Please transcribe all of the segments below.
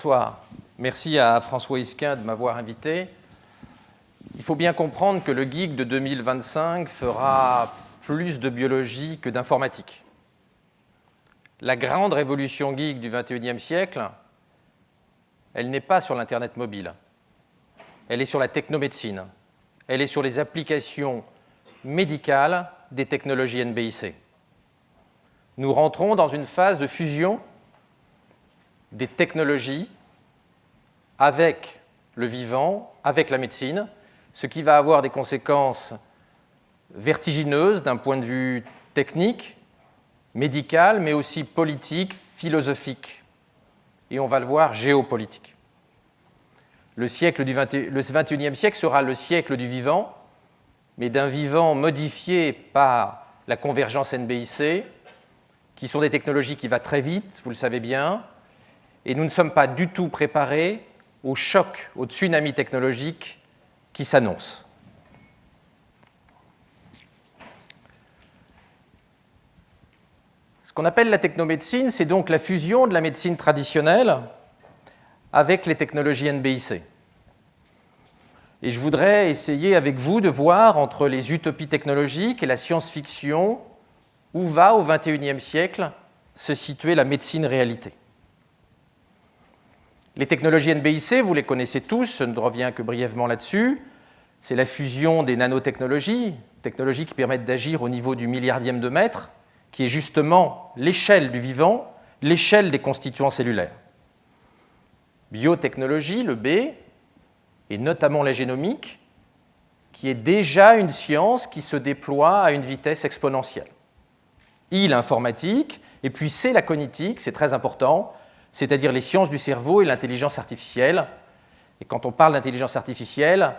bonsoir. Merci à François Isquin de m'avoir invité. Il faut bien comprendre que le geek de 2025 fera plus de biologie que d'informatique. La grande révolution geek du XXIe siècle, elle n'est pas sur l'Internet mobile. Elle est sur la technomédecine. Elle est sur les applications médicales des technologies NBIC. Nous rentrons dans une phase de fusion des technologies avec le vivant, avec la médecine, ce qui va avoir des conséquences vertigineuses d'un point de vue technique, médical, mais aussi politique, philosophique, et on va le voir, géopolitique. Le XXIe siècle sera le siècle du vivant, mais d'un vivant modifié par la convergence NBIC, qui sont des technologies qui vont très vite, vous le savez bien, et nous ne sommes pas du tout préparés au choc, au tsunami technologique qui s'annonce. Ce qu'on appelle la technomédecine, c'est donc la fusion de la médecine traditionnelle avec les technologies NBIC. Et je voudrais essayer avec vous de voir entre les utopies technologiques et la science-fiction où va, au XXIe siècle, se situer la médecine réalité. Les technologies NBIC, vous les connaissez tous, je ne reviens que brièvement là-dessus. C'est la fusion des nanotechnologies, technologies qui permettent d'agir au niveau du milliardième de mètre, qui est justement l'échelle du vivant, l'échelle des constituants cellulaires. Biotechnologie, le B, et notamment la génomique, qui est déjà une science qui se déploie à une vitesse exponentielle. I, l'informatique, et puis C, la cognitique, c'est très important, c'est-à-dire les sciences du cerveau et l'intelligence artificielle. Et quand on parle d'intelligence artificielle,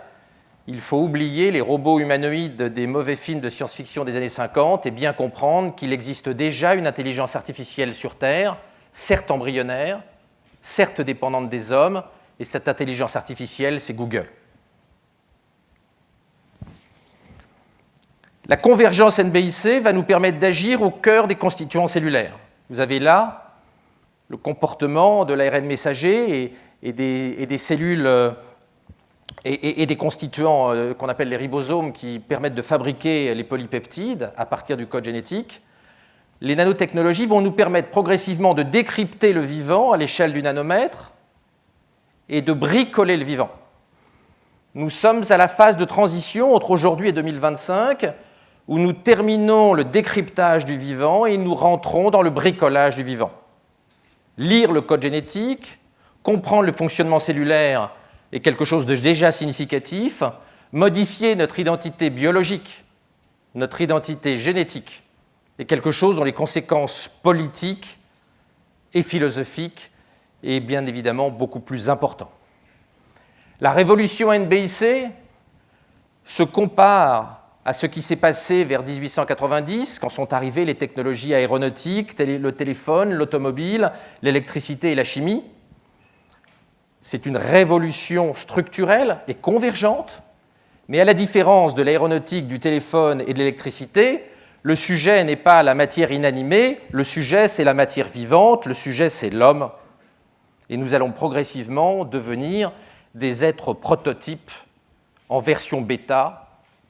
il faut oublier les robots humanoïdes des mauvais films de science-fiction des années 50 et bien comprendre qu'il existe déjà une intelligence artificielle sur Terre, certes embryonnaire, certes dépendante des hommes, et cette intelligence artificielle, c'est Google. La convergence NBIC va nous permettre d'agir au cœur des constituants cellulaires. Vous avez là le comportement de l'ARN messager et des cellules et des constituants qu'on appelle les ribosomes qui permettent de fabriquer les polypeptides à partir du code génétique. Les nanotechnologies vont nous permettre progressivement de décrypter le vivant à l'échelle du nanomètre et de bricoler le vivant. Nous sommes à la phase de transition entre aujourd'hui et 2025 où nous terminons le décryptage du vivant et nous rentrons dans le bricolage du vivant. Lire le code génétique, comprendre le fonctionnement cellulaire est quelque chose de déjà significatif. Modifier notre identité biologique, notre identité génétique, est quelque chose dont les conséquences politiques et philosophiques est bien évidemment beaucoup plus important. La révolution NBIC se compare à ce qui s'est passé vers 1890, quand sont arrivées les technologies aéronautiques, le téléphone, l'automobile, l'électricité et la chimie. C'est une révolution structurelle et convergente, mais à la différence de l'aéronautique, du téléphone et de l'électricité, le sujet n'est pas la matière inanimée, le sujet c'est la matière vivante, le sujet c'est l'homme. Et nous allons progressivement devenir des êtres prototypes en version bêta,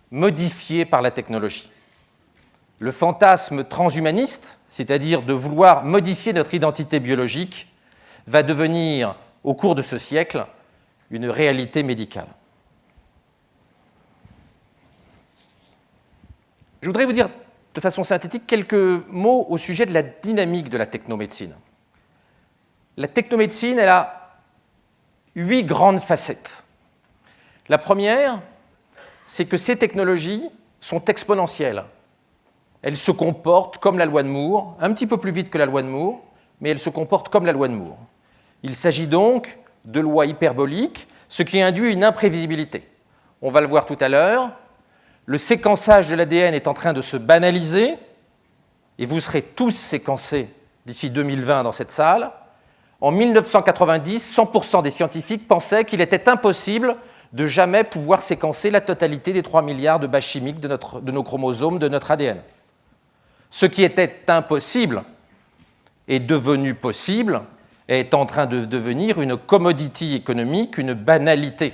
modifiés par la technologie. Le fantasme transhumaniste, c'est-à-dire de vouloir modifier notre identité biologique, va devenir, au cours de ce siècle, une réalité médicale. Je voudrais vous dire de façon synthétique quelques mots au sujet de la dynamique de la technomédecine. La technomédecine, elle a 8 grandes facettes. La première, c'est que ces technologies sont exponentielles. Elles se comportent comme la loi de Moore, un petit peu plus vite que la loi de Moore, mais elles se comportent comme la loi de Moore. Il s'agit donc de lois hyperboliques, ce qui induit une imprévisibilité. On va le voir tout à l'heure, le séquençage de l'ADN est en train de se banaliser, et vous serez tous séquencés d'ici 2020 dans cette salle. En 1990, 100% des scientifiques pensaient qu'il était impossible de jamais pouvoir séquencer la totalité des 3 milliards de bases chimiques de nos chromosomes, de notre ADN. Ce qui était impossible est devenu possible est en train de devenir une commodity économique, une banalité,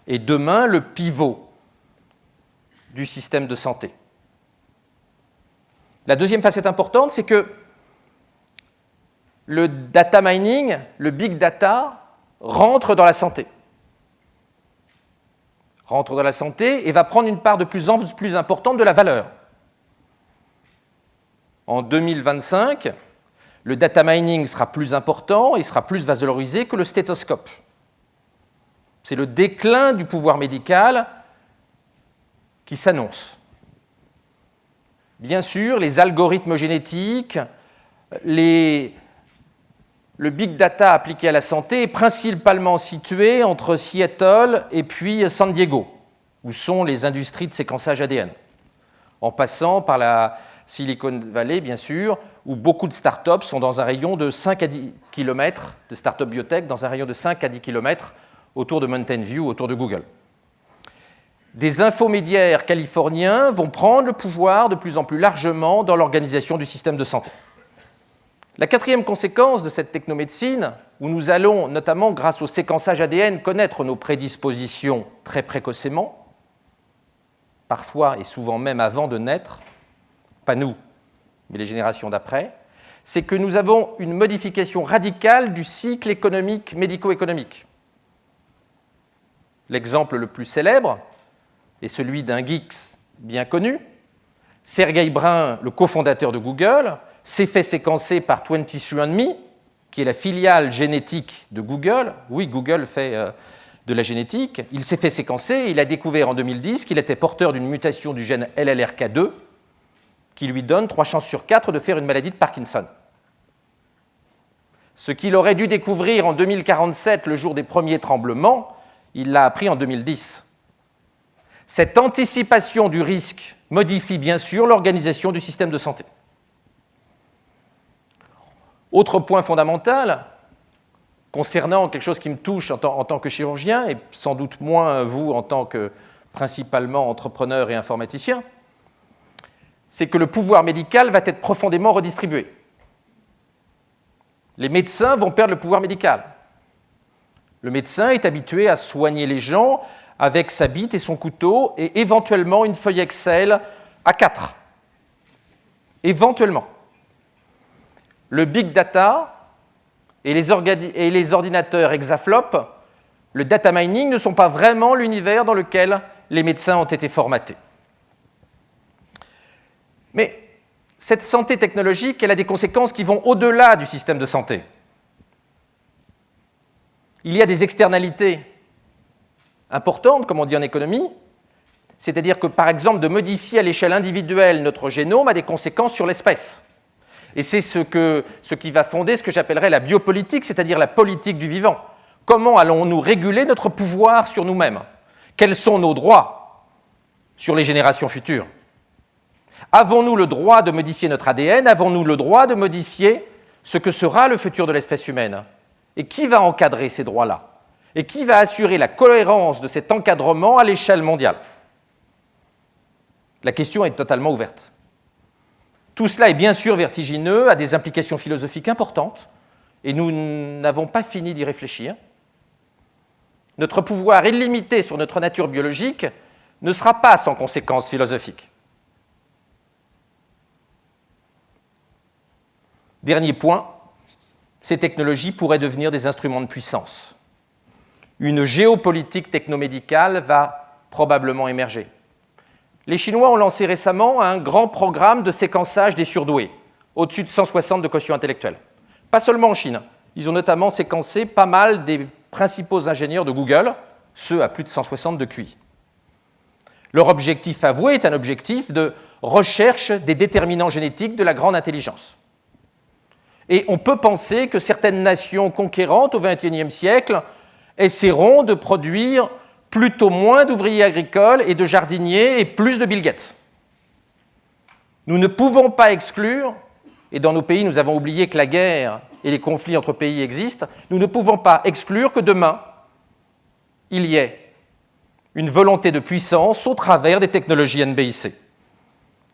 et demain le pivot du système de santé. La deuxième facette importante, c'est que le data mining, le big data, rentre dans la santé. Rentre dans la santé et va prendre une part de plus en plus importante de la valeur. En 2025, le data mining sera plus important et sera plus valorisé que le stéthoscope. C'est le déclin du pouvoir médical qui s'annonce. Bien sûr, les algorithmes génétiques, le big data appliqué à la santé est principalement situé entre Seattle et puis San Diego, où sont les industries de séquençage ADN, en passant par la Silicon Valley, bien sûr, où beaucoup de startups sont dans un rayon de 5 à 10 km, de startups biotech, dans un rayon de 5 à 10 km autour de Mountain View, autour de Google. Des infomédiaires californiens vont prendre le pouvoir de plus en plus largement dans l'organisation du système de santé. La quatrième conséquence de cette technomédecine, où nous allons, notamment grâce au séquençage ADN, connaître nos prédispositions très précocement, parfois et souvent même avant de naître, pas nous, mais les générations d'après, c'est que nous avons une modification radicale du cycle économique, médico-économique. L'exemple le plus célèbre est celui d'un geek bien connu. Sergey Brin, le cofondateur de Google, s'est fait séquencer par 23andMe, qui est la filiale génétique de Google. Oui, Google fait de la génétique. Il s'est fait séquencer et il a découvert en 2010 qu'il était porteur d'une mutation du gène LLRK2 qui lui donne 3 chances sur 4 de faire une maladie de Parkinson. Ce qu'il aurait dû découvrir en 2047, le jour des premiers tremblements, il l'a appris en 2010. Cette anticipation du risque modifie bien sûr l'organisation du système de santé. Autre point fondamental, concernant quelque chose qui me touche en tant que chirurgien, et sans doute moins vous en tant que principalement entrepreneur et informaticien, c'est que le pouvoir médical va être profondément redistribué. Les médecins vont perdre le pouvoir médical. Le médecin est habitué à soigner les gens avec sa bite et son couteau et éventuellement une feuille Excel A4. Éventuellement. Le big data et les ordinateurs hexaflop, le data mining ne sont pas vraiment l'univers dans lequel les médecins ont été formatés. Mais cette santé technologique, elle a des conséquences qui vont au-delà du système de santé. Il y a des externalités importantes, comme on dit en économie, c'est-à-dire que, par exemple, de modifier à l'échelle individuelle notre génome a des conséquences sur l'espèce. Et c'est ce qui va fonder ce que j'appellerais la biopolitique, c'est-à-dire la politique du vivant. Comment allons-nous réguler notre pouvoir sur nous-mêmes? Quels sont nos droits sur les générations futures? Avons-nous le droit de modifier notre ADN? Avons-nous le droit de modifier ce que sera le futur de l'espèce humaine? Et qui va encadrer ces droits-là? Et qui va assurer la cohérence de cet encadrement à l'échelle mondiale? La question est totalement ouverte. Tout cela est bien sûr vertigineux, a des implications philosophiques importantes, et nous n'avons pas fini d'y réfléchir. Notre pouvoir illimité sur notre nature biologique ne sera pas sans conséquences philosophiques. Dernier point, ces technologies pourraient devenir des instruments de puissance. Une géopolitique technomédicale va probablement émerger. Les Chinois ont lancé récemment un grand programme de séquençage des surdoués, au-dessus de 160 de quotient intellectuel. Pas seulement en Chine. Ils ont notamment séquencé pas mal des principaux ingénieurs de Google, ceux à plus de 160 de QI. Leur objectif avoué est un objectif de recherche des déterminants génétiques de la grande intelligence. Et on peut penser que certaines nations conquérantes au XXIe siècle essaieront de produire plutôt moins d'ouvriers agricoles et de jardiniers et plus de Bill Gates. Nous ne pouvons pas exclure, et dans nos pays nous avons oublié que la guerre et les conflits entre pays existent, nous ne pouvons pas exclure que demain, il y ait une volonté de puissance au travers des technologies NBIC.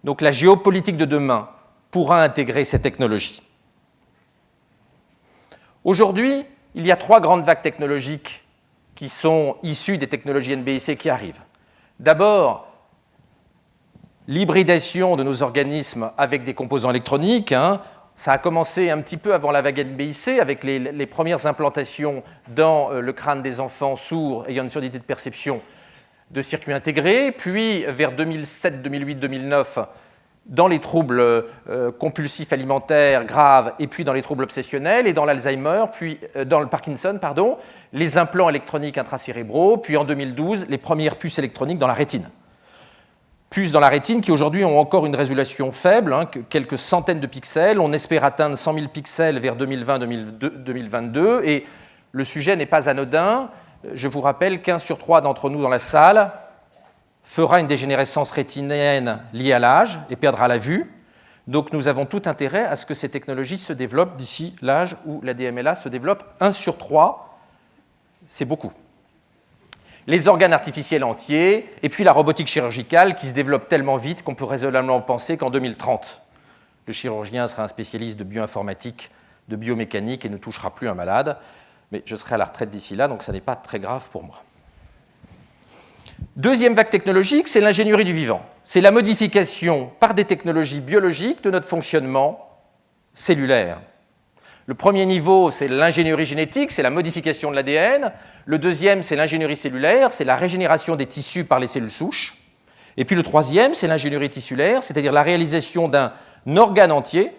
Donc la géopolitique de demain pourra intégrer ces technologies. Aujourd'hui, il y a 3 grandes vagues technologiques qui sont issues des technologies NBIC qui arrivent. D'abord, l'hybridation de nos organismes avec des composants électroniques. Ça a commencé un petit peu avant la vague NBIC, avec les premières implantations dans le crâne des enfants sourds ayant une surdité de perception de circuits intégrés, puis vers 2007, 2008, 2009, dans les troubles compulsifs alimentaires graves, et puis dans les troubles obsessionnels, et dans l'Alzheimer, puis dans le Parkinson, les implants électroniques intracérébraux, puis en 2012, les premières puces électroniques dans la rétine. Puces dans la rétine qui aujourd'hui ont encore une résolution faible, quelques centaines de pixels. On espère atteindre 100 000 pixels vers 2020-2022, et le sujet n'est pas anodin. Je vous rappelle qu'1 sur 3 d'entre nous dans la salle fera une dégénérescence rétinienne liée à l'âge et perdra la vue. Donc nous avons tout intérêt à ce que ces technologies se développent d'ici l'âge où la DMLA se développe. 1 sur 3, c'est beaucoup. Les organes artificiels entiers, et puis la robotique chirurgicale qui se développe tellement vite qu'on peut raisonnablement penser qu'en 2030, le chirurgien sera un spécialiste de bioinformatique, de biomécanique et ne touchera plus un malade. Mais je serai à la retraite d'ici là, donc ça n'est pas très grave pour moi. Deuxième vague technologique, c'est l'ingénierie du vivant. C'est la modification par des technologies biologiques de notre fonctionnement cellulaire. Le premier niveau, c'est l'ingénierie génétique, c'est la modification de l'ADN. Le deuxième, c'est l'ingénierie cellulaire, c'est la régénération des tissus par les cellules souches. Et puis le troisième, c'est l'ingénierie tissulaire, c'est-à-dire la réalisation d'un organe entier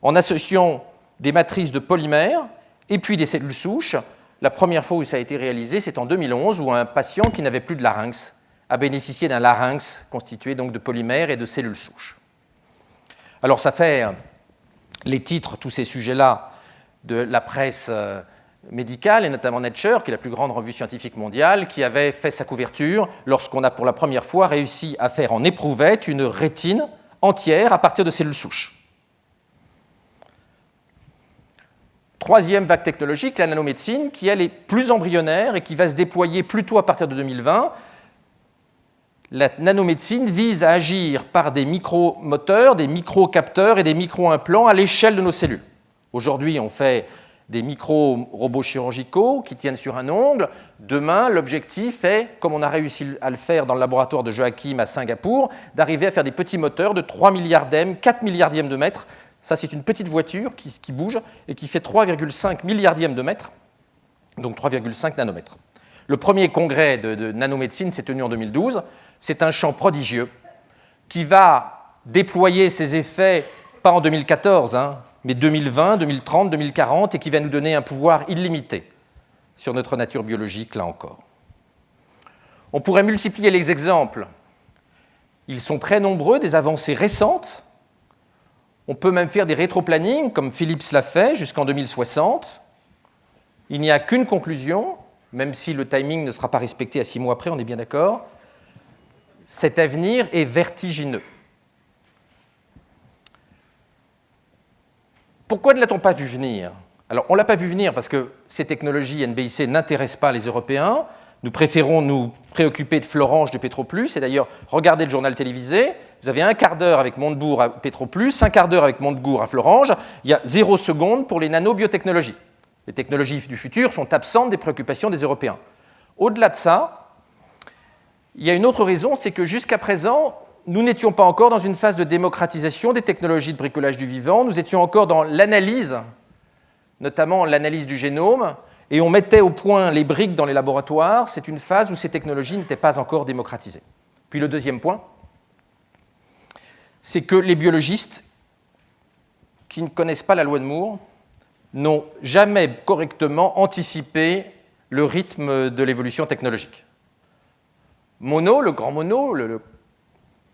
en associant des matrices de polymères et puis des cellules souches. La première fois où ça a été réalisé, c'est en 2011, où un patient qui n'avait plus de larynx a bénéficié d'un larynx constitué donc de polymères et de cellules souches. Alors ça fait les titres, tous ces sujets-là, de la presse médicale, et notamment Nature, qui est la plus grande revue scientifique mondiale, qui avait fait sa couverture lorsqu'on a pour la première fois réussi à faire en éprouvette une rétine entière à partir de cellules souches. Troisième vague technologique, la nanomédecine, qui elle est plus embryonnaire et qui va se déployer plutôt à partir de 2020. La nanomédecine vise à agir par des micromoteurs, des microcapteurs et des micro-implants à l'échelle de nos cellules. Aujourd'hui, on fait des micro-robots chirurgicaux qui tiennent sur un ongle. Demain, l'objectif est, comme on a réussi à le faire dans le laboratoire de Joachim à Singapour, d'arriver à faire des petits moteurs de 3 milliardièmes, 4 milliardièmes de mètres. Ça, c'est une petite voiture qui bouge et qui fait 3,5 milliardièmes de mètre, donc 3,5 nanomètres. Le premier congrès de nanomédecine s'est tenu en 2012. C'est un champ prodigieux qui va déployer ses effets, pas en 2014, mais 2020, 2030, 2040, et qui va nous donner un pouvoir illimité sur notre nature biologique, là encore. On pourrait multiplier les exemples. Ils sont très nombreux, des avancées récentes. On peut même faire des rétroplanning, comme Philips l'a fait, jusqu'en 2060. Il n'y a qu'une conclusion, même si le timing ne sera pas respecté à 6 mois après, on est bien d'accord. Cet avenir est vertigineux. Pourquoi ne l'a-t-on pas vu venir? Alors, on ne l'a pas vu venir parce que ces technologies NBIC n'intéressent pas les Européens. Nous préférons nous préoccuper de Florange de Petroplus. Et d'ailleurs, regardez le journal télévisé. Vous avez un quart d'heure avec Montebourg à Petroplus, un quart d'heure avec Montebourg à Florange. Il y a 0 seconde pour les nanobiotechnologies. Les technologies du futur sont absentes des préoccupations des Européens. Au-delà de ça, il y a une autre raison, c'est que jusqu'à présent, nous n'étions pas encore dans une phase de démocratisation des technologies de bricolage du vivant. Nous étions encore dans l'analyse, notamment l'analyse du génome, et on mettait au point les briques dans les laboratoires. C'est une phase où ces technologies n'étaient pas encore démocratisées. Puis le deuxième point, c'est que les biologistes qui ne connaissent pas la loi de Moore n'ont jamais correctement anticipé le rythme de l'évolution technologique. Monod, le grand Monod,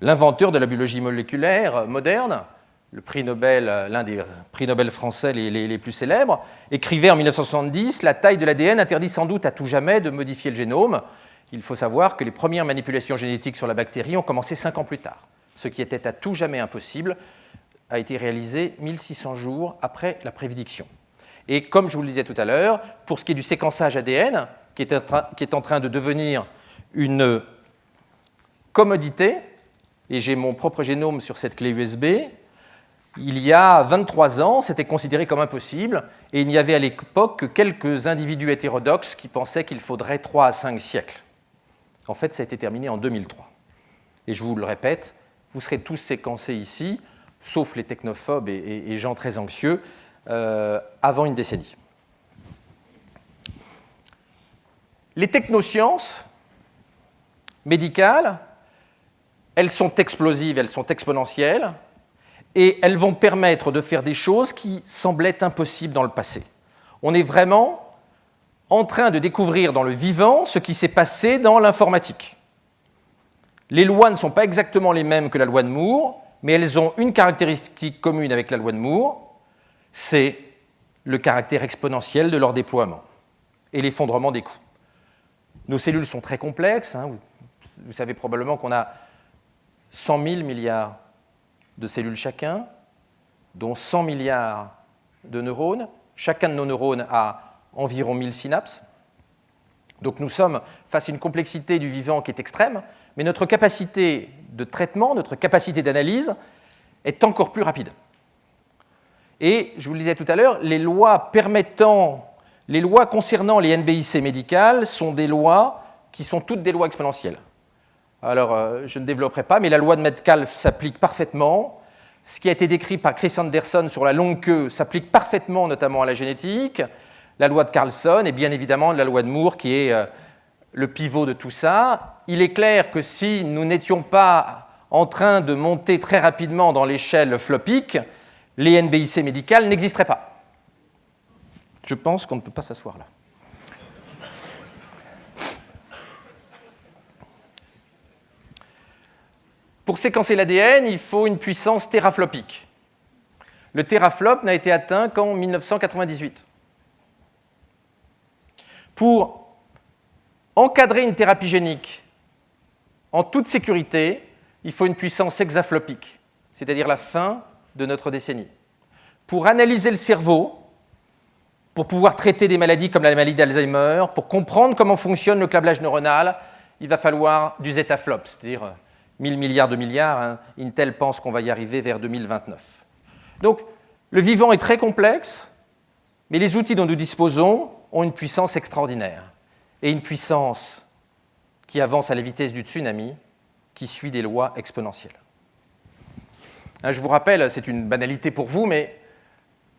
l'inventeur de la biologie moléculaire moderne, le prix Nobel, l'un des prix Nobel français les plus célèbres, écrivait en 1970 « La taille de l'ADN interdit sans doute à tout jamais de modifier le génome ». Il faut savoir que les premières manipulations génétiques sur la bactérie ont commencé 5 ans plus tard. Ce qui était à tout jamais impossible a été réalisé 1600 jours après la prédiction. Et comme je vous le disais tout à l'heure, pour ce qui est du séquençage ADN, qui est en train de devenir une commodité, et j'ai mon propre génome sur cette clé USB, il y a 23 ans, c'était considéré comme impossible, et il n'y avait à l'époque que quelques individus hétérodoxes qui pensaient qu'il faudrait 3 à 5 siècles. En fait, ça a été terminé en 2003. Et je vous le répète, vous serez tous séquencés ici, sauf les technophobes et gens très anxieux, avant une décennie. Les technosciences médicales, elles sont explosives, elles sont exponentielles, et elles vont permettre de faire des choses qui semblaient impossibles dans le passé. On est vraiment en train de découvrir dans le vivant ce qui s'est passé dans l'informatique. Les lois ne sont pas exactement les mêmes que la loi de Moore, mais elles ont une caractéristique commune avec la loi de Moore, c'est le caractère exponentiel de leur déploiement et l'effondrement des coûts. Nos cellules sont très complexes. Vous savez probablement qu'on a 100 000 milliards de cellules chacun, dont 100 milliards de neurones. Chacun de nos neurones a environ 1000 synapses. Donc nous sommes face à une complexité du vivant qui est extrême, mais notre capacité de traitement, notre capacité d'analyse est encore plus rapide. Et je vous le disais tout à l'heure, les lois concernant les NBIC médicales sont des lois qui sont toutes des lois exponentielles. Alors, je ne développerai pas, mais la loi de Metcalfe s'applique parfaitement. Ce qui a été décrit par Chris Anderson sur la longue queue s'applique parfaitement, notamment à la génétique. La loi de Carlson et bien évidemment la loi de Moore qui est le pivot de tout ça. Il est clair que si nous n'étions pas en train de monter très rapidement dans l'échelle flopique, les NBIC médicales n'existeraient pas. Je pense qu'on ne peut pas s'asseoir là. Pour séquencer l'ADN, il faut une puissance teraflopique. Le teraflop n'a été atteint qu'en 1998. Pour encadrer une thérapie génique en toute sécurité, il faut une puissance hexaflopique, c'est-à-dire la fin de notre décennie. Pour analyser le cerveau, pour pouvoir traiter des maladies comme la maladie d'Alzheimer, pour comprendre comment fonctionne le câblage neuronal, il va falloir du zetaflop, c'est-à-dire 1000 milliards de milliards. Intel pense qu'on va y arriver vers 2029. Donc, le vivant est très complexe, mais les outils dont nous disposons ont une puissance extraordinaire, et une puissance qui avance à la vitesse du tsunami, qui suit des lois exponentielles. Je vous rappelle, c'est une banalité pour vous, mais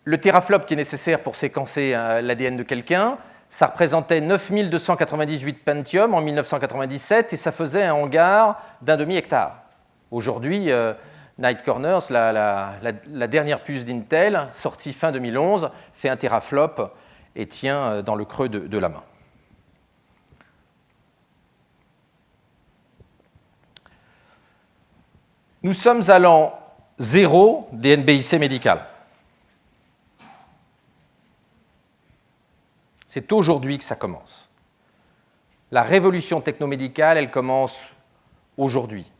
le teraflop qui est nécessaire pour séquencer l'ADN de quelqu'un, ça représentait 9298 Pentium en 1997 et ça faisait un hangar d'un demi-hectare. Aujourd'hui, Night Corners, la dernière puce d'Intel, sortie fin 2011, fait un teraflop et tient dans le creux de la main. Nous sommes à l'an 0 des NBIC médicales. C'est aujourd'hui que ça commence. La révolution technomédicale, elle commence aujourd'hui,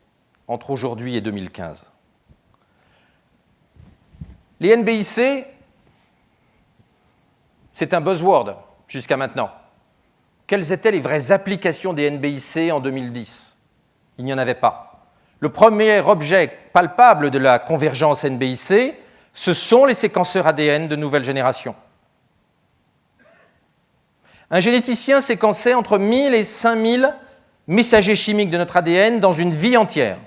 entre aujourd'hui et 2015. Les NBIC, c'est un buzzword jusqu'à maintenant. Quelles étaient les vraies applications des NBIC en 2010 ? Il n'y en avait pas. Le premier objet palpable de la convergence NBIC, ce sont les séquenceurs ADN de nouvelle génération. Un généticien séquençait entre 1000 et 5000 messagers chimiques de notre ADN dans une vie entière.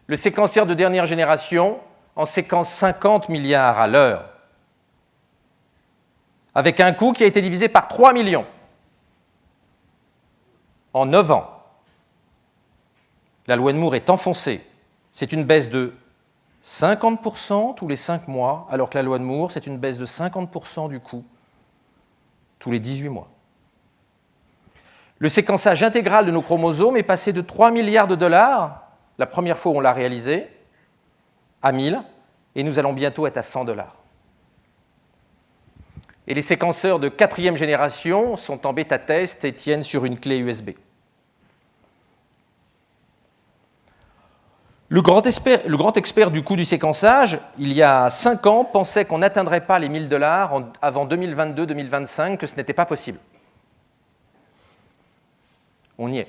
Le séquenceur de dernière génération en séquence 50 milliards à l'heure, avec un coût qui a été divisé par 3 millions en 9 ans. La loi de Moore est enfoncée. C'est une baisse de 50% tous les 5 mois, alors que la loi de Moore, c'est une baisse de 50% du coût tous les 18 mois. Le séquençage intégral de nos chromosomes est passé de 3 milliards de dollars, la première fois où on l'a réalisé, à 1000, et nous allons bientôt être à 100 dollars. Et les séquenceurs de 4e génération sont en bêta-test et tiennent sur une clé USB. Le grand expert du coût du séquençage, il y a 5 ans, pensait qu'on n'atteindrait pas les 1000 dollars avant 2022-2025, que ce n'était pas possible. On y est.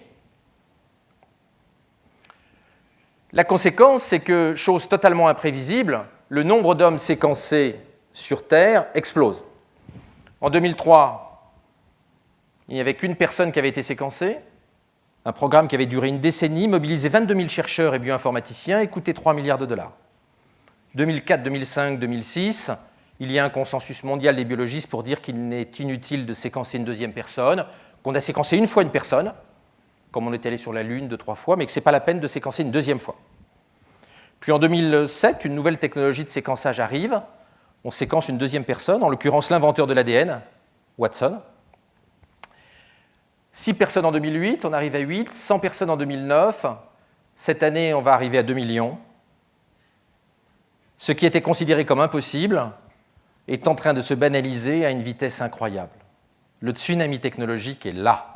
La conséquence, c'est que, chose totalement imprévisible, le nombre d'hommes séquencés sur Terre explose. En 2003, il n'y avait qu'une personne qui avait été séquencée, un programme qui avait duré une décennie, mobilisé 22 000 chercheurs et bioinformaticiens et coûté 3 milliards de dollars. 2004, 2005, 2006, il y a un consensus mondial des biologistes pour dire qu'il n'est inutile de séquencer une deuxième personne, qu'on a séquencé une fois une personne, comme on est allé sur la Lune 2-3 fois, mais que ce n'est pas la peine de séquencer une deuxième fois. Puis en 2007, une nouvelle technologie de séquençage arrive. On séquence une deuxième personne, en l'occurrence l'inventeur de l'ADN, Watson. 6 personnes en 2008, on arrive à 8, 100 personnes en 2009. Cette année, on va arriver à 2 millions. Ce qui était considéré comme impossible est en train de se banaliser à une vitesse incroyable. Le tsunami technologique est là.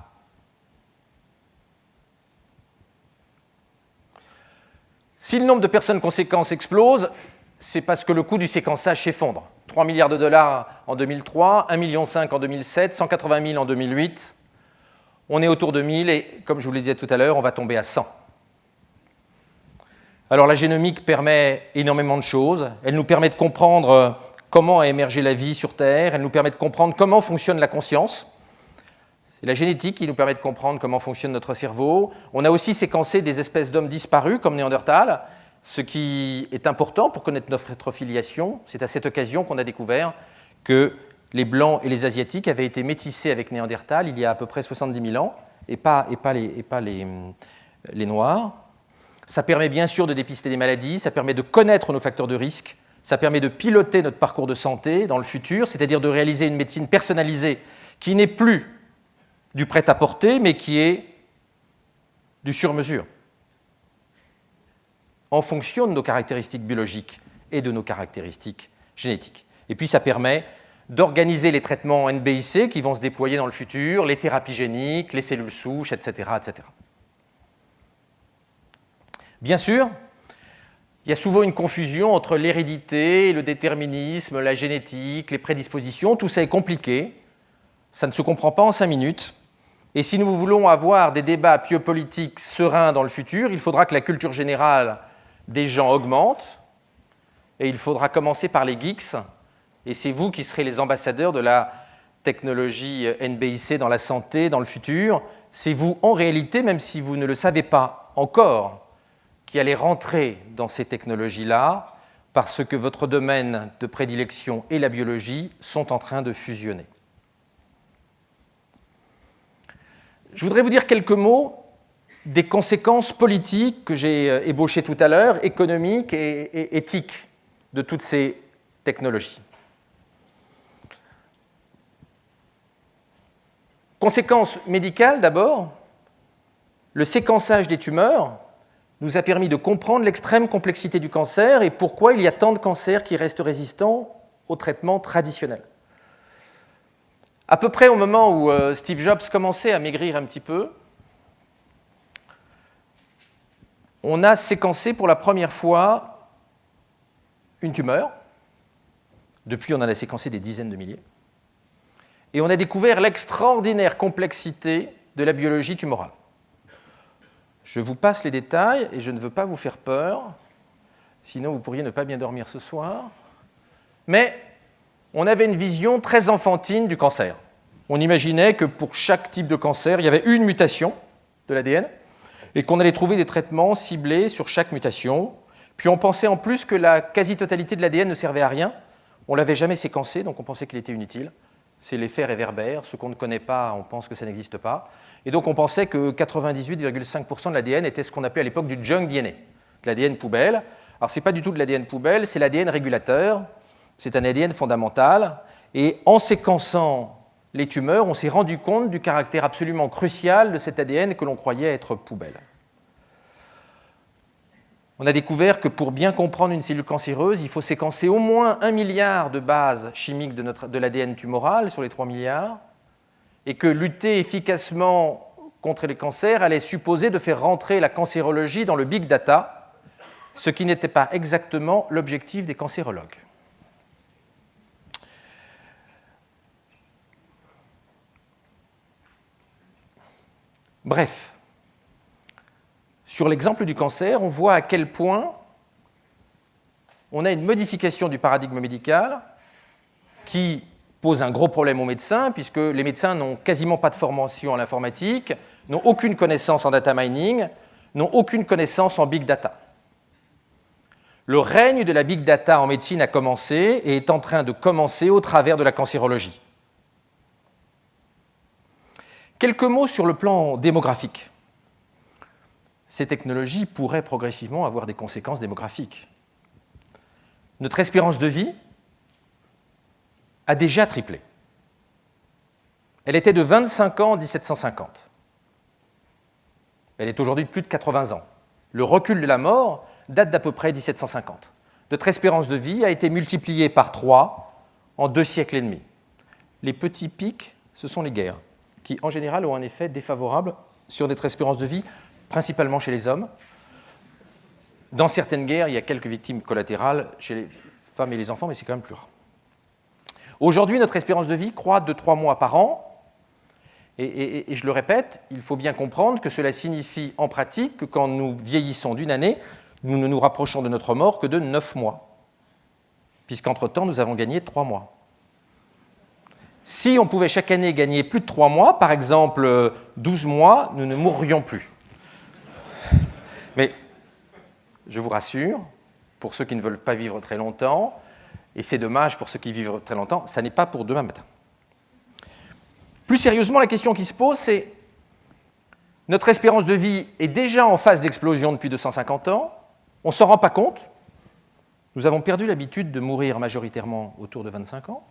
Si le nombre de personnes qu'on séquence explose, c'est parce que le coût du séquençage s'effondre. 3 milliards de dollars en 2003, 1,5 million en 2007, 180 000 en 2008. On est autour de 1000 et, comme je vous le disais tout à l'heure, on va tomber à 100. Alors la génomique permet énormément de choses. Elle nous permet de comprendre comment a émergé la vie sur Terre. Elle nous permet de comprendre comment fonctionne la conscience. C'est la génétique qui nous permet de comprendre comment fonctionne notre cerveau. On a aussi séquencé des espèces d'hommes disparus, comme Néandertal, ce qui est important pour connaître notre filiation. C'est à cette occasion qu'on a découvert que les Blancs et les Asiatiques avaient été métissés avec Néandertal il y a à peu près 70 000 ans, et pas les Noirs. Ça permet bien sûr de dépister des maladies, ça permet de connaître nos facteurs de risque, ça permet de piloter notre parcours de santé dans le futur, c'est-à-dire de réaliser une médecine personnalisée qui n'est plus du prêt-à-porter, mais qui est du sur-mesure, en fonction de nos caractéristiques biologiques et de nos caractéristiques génétiques. Et puis ça permet d'organiser les traitements NBIC qui vont se déployer dans le futur, les thérapies géniques, les cellules souches, etc., etc. Bien sûr, il y a souvent une confusion entre l'hérédité, le déterminisme, la génétique, les prédispositions. Tout ça est compliqué. Ça ne se comprend pas en 5 minutes. Et si nous voulons avoir des débats biopolitiques sereins dans le futur, il faudra que la culture générale des gens augmente. Et il faudra commencer par les geeks. Et c'est vous qui serez les ambassadeurs de la technologie NBIC dans la santé dans le futur. C'est vous, en réalité, même si vous ne le savez pas encore, qui allez rentrer dans ces technologies-là parce que votre domaine de prédilection et la biologie sont en train de fusionner. Je voudrais vous dire quelques mots des conséquences politiques que j'ai ébauchées tout à l'heure, économiques et éthiques de toutes ces technologies. Conséquences médicales d'abord, le séquençage des tumeurs nous a permis de comprendre l'extrême complexité du cancer et pourquoi il y a tant de cancers qui restent résistants aux traitements traditionnels. À peu près au moment où Steve Jobs commençait à maigrir un petit peu, on a séquencé pour la première fois une tumeur. Depuis, on en a séquencé des dizaines de milliers. Et on a découvert l'extraordinaire complexité de la biologie tumorale. Je vous passe les détails et je ne veux pas vous faire peur, sinon vous pourriez ne pas bien dormir ce soir. Mais on avait une vision très enfantine du cancer. On imaginait que pour chaque type de cancer, il y avait une mutation de l'ADN et qu'on allait trouver des traitements ciblés sur chaque mutation. Puis on pensait en plus que la quasi-totalité de l'ADN ne servait à rien. On ne l'avait jamais séquencé, donc on pensait qu'il était inutile. C'est l'effet réverbère. Ce qu'on ne connaît pas, on pense que ça n'existe pas. Et donc on pensait que 98,5% de l'ADN était ce qu'on appelait à l'époque du junk DNA, de l'ADN poubelle. Alors ce n'est pas du tout de l'ADN poubelle, c'est l'ADN régulateur, c'est un ADN fondamental. Et en séquençant les tumeurs, on s'est rendu compte du caractère absolument crucial de cet ADN que l'on croyait être poubelle. On a découvert que pour bien comprendre une cellule cancéreuse, il faut séquencer au moins 1 milliard de bases chimiques de l'ADN tumoral sur les 3 milliards, et que lutter efficacement contre les cancers allait supposer de faire rentrer la cancérologie dans le big data, ce qui n'était pas exactement l'objectif des cancérologues. Bref, sur l'exemple du cancer, on voit à quel point on a une modification du paradigme médical qui pose un gros problème aux médecins, puisque les médecins n'ont quasiment pas de formation en l'informatique, n'ont aucune connaissance en data mining, n'ont aucune connaissance en big data. Le règne de la big data en médecine a commencé et est en train de commencer au travers de la cancérologie. Quelques mots sur le plan démographique. Ces technologies pourraient progressivement avoir des conséquences démographiques. Notre espérance de vie a déjà triplé. Elle était de 25 ans en 1750. Elle est aujourd'hui de plus de 80 ans. Le recul de la mort date d'à peu près 1750. Notre espérance de vie a été multipliée par 3 en 2 siècles et demi. Les petits pics, ce sont les guerres, qui en général ont un effet défavorable sur notre espérance de vie, principalement chez les hommes. Dans certaines guerres, il y a quelques victimes collatérales chez les femmes et les enfants, mais c'est quand même plus rare. Aujourd'hui, notre espérance de vie croît de 3 mois par an. Et je le répète, il faut bien comprendre que cela signifie en pratique que quand nous vieillissons d'une année, nous ne nous rapprochons de notre mort que de 9 mois, puisqu'entre-temps, nous avons gagné 3 mois. Si on pouvait chaque année gagner plus de 3 mois, par exemple 12 mois, nous ne mourrions plus. Mais je vous rassure, pour ceux qui ne veulent pas vivre très longtemps, et c'est dommage pour ceux qui vivent très longtemps, ça n'est pas pour demain matin. Plus sérieusement, la question qui se pose, c'est notre espérance de vie est déjà en phase d'explosion depuis 250 ans, on ne s'en rend pas compte, nous avons perdu l'habitude de mourir majoritairement autour de 25 ans.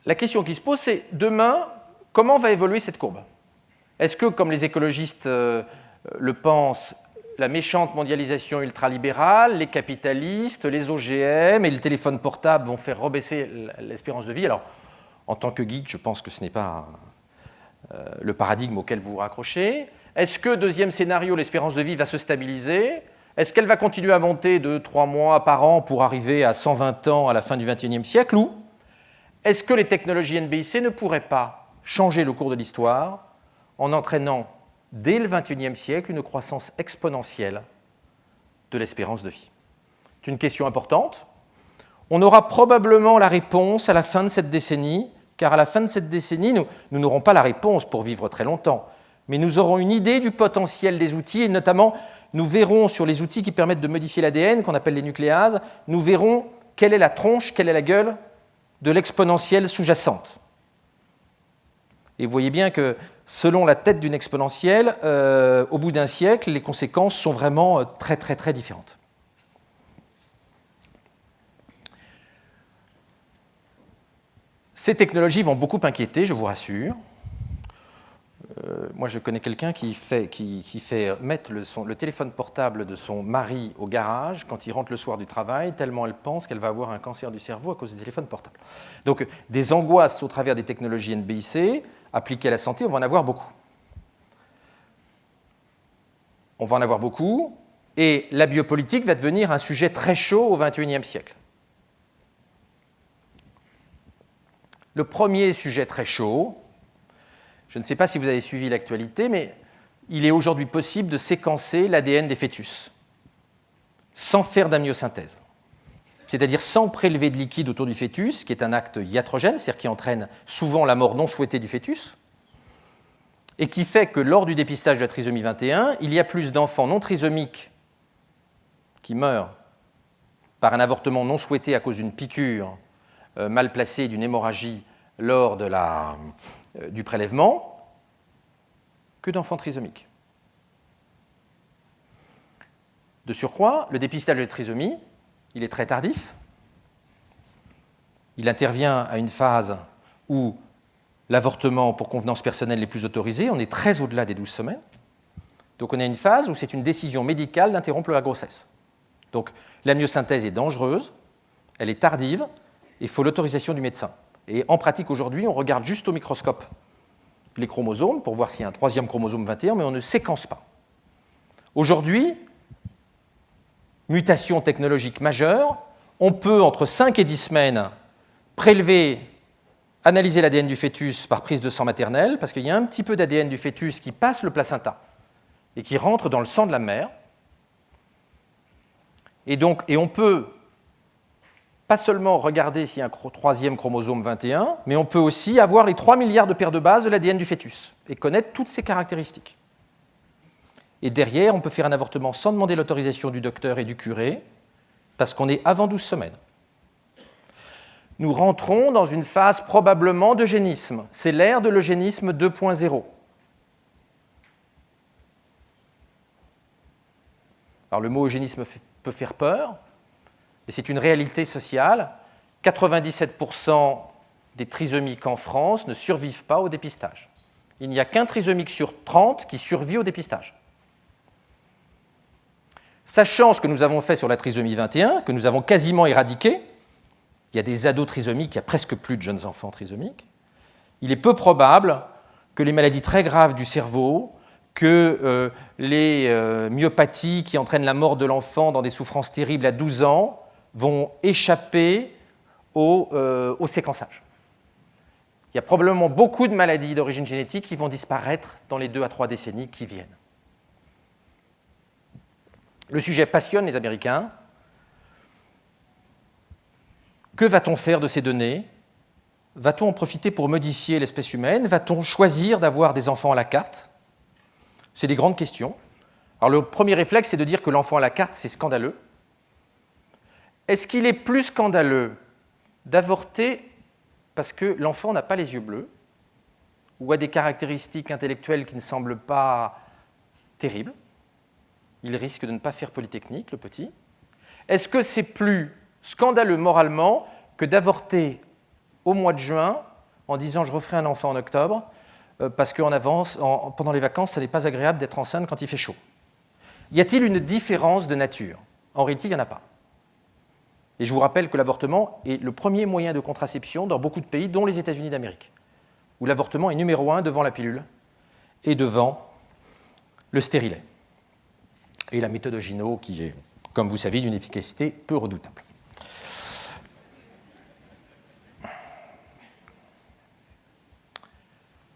La question qui se pose, c'est demain, comment va évoluer cette courbe ? Est-ce que, comme les écologistes le pensent, la méchante mondialisation ultralibérale, les capitalistes, les OGM et le téléphone portable vont faire rebaisser l'espérance de vie ? Alors, en tant que geek, je pense que ce n'est pas le paradigme auquel vous vous raccrochez. Est-ce que, deuxième scénario, l'espérance de vie va se stabiliser ? Est-ce qu'elle va continuer à monter de 3 mois par an pour arriver à 120 ans à la fin du XXIe siècle ? Ou est-ce que les technologies NBIC ne pourraient pas changer le cours de l'histoire en entraînant, dès le XXIe siècle, une croissance exponentielle de l'espérance de vie ? C'est une question importante. On aura probablement la réponse à la fin de cette décennie, car à la fin de cette décennie, nous n'aurons pas la réponse pour vivre très longtemps, mais nous aurons une idée du potentiel des outils, et notamment, nous verrons sur les outils qui permettent de modifier l'ADN, qu'on appelle les nucléases, nous verrons quelle est la tronche, quelle est la gueule de l'exponentielle sous-jacente. Et vous voyez bien que, selon la tête d'une exponentielle, au bout d'un siècle, les conséquences sont vraiment très, très, très différentes. Ces technologies vont beaucoup inquiéter, je vous rassure. Moi, je connais quelqu'un qui fait mettre le téléphone portable de son mari au garage quand il rentre le soir du travail, tellement elle pense qu'elle va avoir un cancer du cerveau à cause du téléphone portable. Donc, des angoisses au travers des technologies NBIC appliquées à la santé, on va en avoir beaucoup. On va en avoir beaucoup, et la biopolitique va devenir un sujet très chaud au XXIe siècle. Le premier sujet très chaud, je ne sais pas si vous avez suivi l'actualité, mais il est aujourd'hui possible de séquencer l'ADN des fœtus sans faire d'amniosynthèse. C'est-à-dire sans prélever de liquide autour du fœtus, qui est un acte iatrogène, c'est-à-dire qui entraîne souvent la mort non souhaitée du fœtus, et qui fait que lors du dépistage de la trisomie 21, il y a plus d'enfants non trisomiques qui meurent par un avortement non souhaité à cause d'une piqûre mal placée, d'une hémorragie lors du prélèvement, que d'enfants trisomiques. De surcroît, le dépistage de la trisomie, il est très tardif. Il intervient à une phase où l'avortement pour convenance personnelle n'est plus autorisé, on est très au-delà des 12 semaines. Donc on a une phase où c'est une décision médicale d'interrompre la grossesse. Donc l'amniosynthèse est dangereuse, elle est tardive, il faut l'autorisation du médecin. Et en pratique aujourd'hui, on regarde juste au microscope les chromosomes pour voir s'il y a un troisième chromosome 21, mais on ne séquence pas. Aujourd'hui, mutation technologique majeure, on peut, entre 5 et 10 semaines, prélever, analyser l'ADN du fœtus par prise de sang maternelle, parce qu'il y a un petit peu d'ADN du fœtus qui passe le placenta, et qui rentrent dans le sang de la mère. Et on peut pas seulement regarder s'il y a un troisième chromosome 21, mais on peut aussi avoir les 3 milliards de paires de bases de l'ADN du fœtus et connaître toutes ses caractéristiques. Et derrière, on peut faire un avortement sans demander l'autorisation du docteur et du curé, parce qu'on est avant 12 semaines. Nous rentrons dans une phase probablement d'eugénisme. C'est l'ère de l'eugénisme 2.0. Alors le mot eugénisme peut faire peur, mais c'est une réalité sociale. 97% des trisomiques en France ne survivent pas au dépistage. Il n'y a qu'un trisomique sur 30 qui survit au dépistage. Sachant ce que nous avons fait sur la trisomie 21, que nous avons quasiment éradiqué, il y a des ados trisomiques, il n'y a presque plus de jeunes enfants trisomiques, il est peu probable que les maladies très graves du cerveau, que les myopathies qui entraînent la mort de l'enfant dans des souffrances terribles à 12 ans vont échapper au séquençage. Il y a probablement beaucoup de maladies d'origine génétique qui vont disparaître dans les 2 à 3 décennies qui viennent. Le sujet passionne les Américains. Que va-t-on faire de ces données? Va-t-on en profiter pour modifier l'espèce humaine? Va-t-on choisir d'avoir des enfants à la carte? C'est des grandes questions. Alors le premier réflexe, c'est de dire que l'enfant à la carte, c'est scandaleux. Est-ce qu'il est plus scandaleux d'avorter parce que l'enfant n'a pas les yeux bleus ou a des caractéristiques intellectuelles qui ne semblent pas terribles? Il risque de ne pas faire Polytechnique, le petit. Est-ce que c'est plus scandaleux moralement que d'avorter au mois de juin en disant « je referai un enfant en octobre » parce qu'en avance, pendant les vacances, ça n'est pas agréable d'être enceinte quand il fait chaud. Y a-t-il une différence de nature? En réalité, il n'y en a pas. Et je vous rappelle que l'avortement est le premier moyen de contraception dans beaucoup de pays, dont les États-Unis d'Amérique, où l'avortement est numéro 1 devant la pilule et devant le stérilet. Et la méthode Ogino, qui est, comme vous savez, d'une efficacité peu redoutable.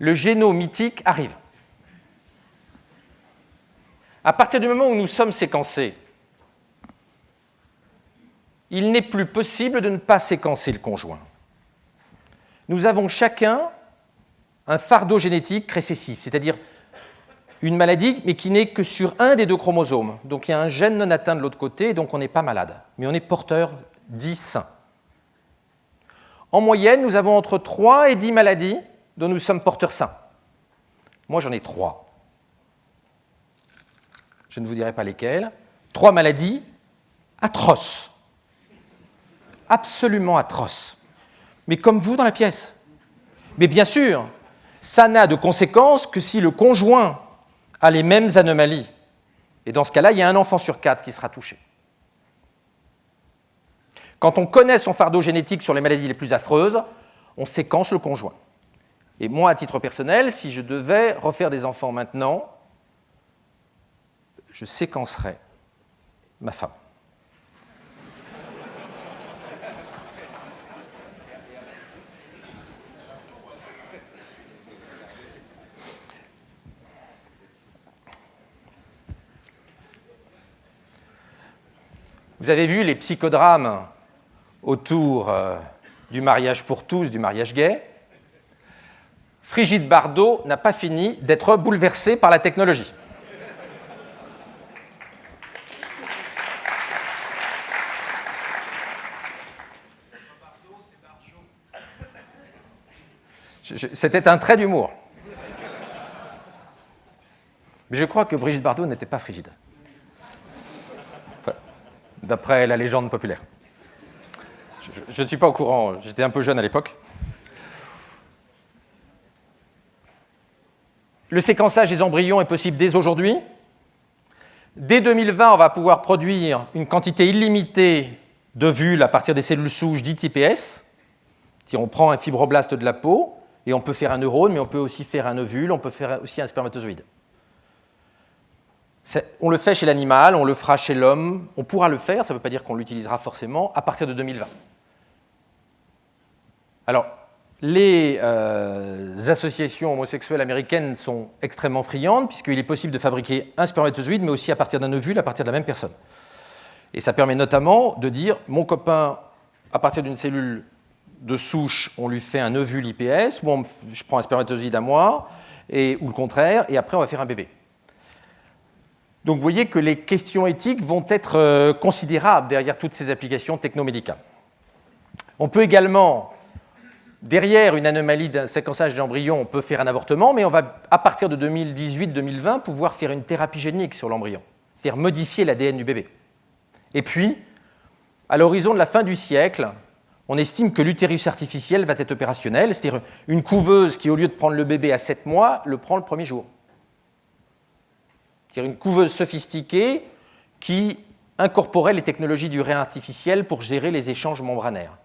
Le génomythique arrive. À partir du moment où nous sommes séquencés, il n'est plus possible de ne pas séquencer le conjoint. Nous avons chacun un fardeau génétique récessif, c'est-à-dire une maladie, mais qui n'est que sur un des 2 chromosomes. Donc il y a un gène non atteint de l'autre côté, donc on n'est pas malade, mais on est porteur dit sain. En moyenne, nous avons entre 3 et 10 maladies dont nous sommes porteurs sains. Moi, j'en ai 3. Je ne vous dirai pas lesquelles. 3 maladies atroces. Absolument atroces. Mais comme vous dans la pièce. Mais bien sûr, ça n'a de conséquence que si le conjoint a les mêmes anomalies. Et dans ce cas-là, il y a un enfant sur 4 qui sera touché. Quand on connaît son fardeau génétique sur les maladies les plus affreuses, on séquence le conjoint. Et moi, à titre personnel, si je devais refaire des enfants maintenant, je séquencerais ma femme. Vous avez vu les psychodrames autour du mariage pour tous, du mariage gay. Brigitte Bardot n'a pas fini d'être bouleversée par la technologie. C'était un trait d'humour. Mais je crois que Brigitte Bardot n'était pas frigide. Enfin, d'après la légende populaire. Je ne suis pas au courant, j'étais un peu jeune à l'époque. Le séquençage des embryons est possible dès aujourd'hui. Dès 2020, on va pouvoir produire une quantité illimitée d'ovules à partir des cellules souches dites IPS. On prend un fibroblaste de la peau et on peut faire un neurone, mais on peut aussi faire un ovule, on peut faire aussi un spermatozoïde. On le fait chez l'animal, on le fera chez l'homme, on pourra le faire, ça ne veut pas dire qu'on l'utilisera forcément, à partir de 2020. Alors, les associations homosexuelles américaines sont extrêmement friandes, puisqu'il est possible de fabriquer un spermatozoïde, mais aussi à partir d'un ovule, à partir de la même personne. Et ça permet notamment de dire, mon copain, à partir d'une cellule de souche, on lui fait un ovule IPS, moi je prends un spermatozoïde à moi, ou le contraire, et après on va faire un bébé. Donc vous voyez que les questions éthiques vont être considérables derrière toutes ces applications technomédicales. On peut également, derrière une anomalie d'un séquençage d'embryon, on peut faire un avortement, mais on va, à partir de 2018-2020, pouvoir faire une thérapie génique sur l'embryon, c'est-à-dire modifier l'ADN du bébé. Et puis, à l'horizon de la fin du siècle, on estime que l'utérus artificiel va être opérationnel, c'est-à-dire une couveuse qui, au lieu de prendre le bébé à 7 mois, le prend le premier jour. C'est-à-dire une couveuse sophistiquée qui incorporait les technologies du rein artificiel pour gérer les échanges membranaires.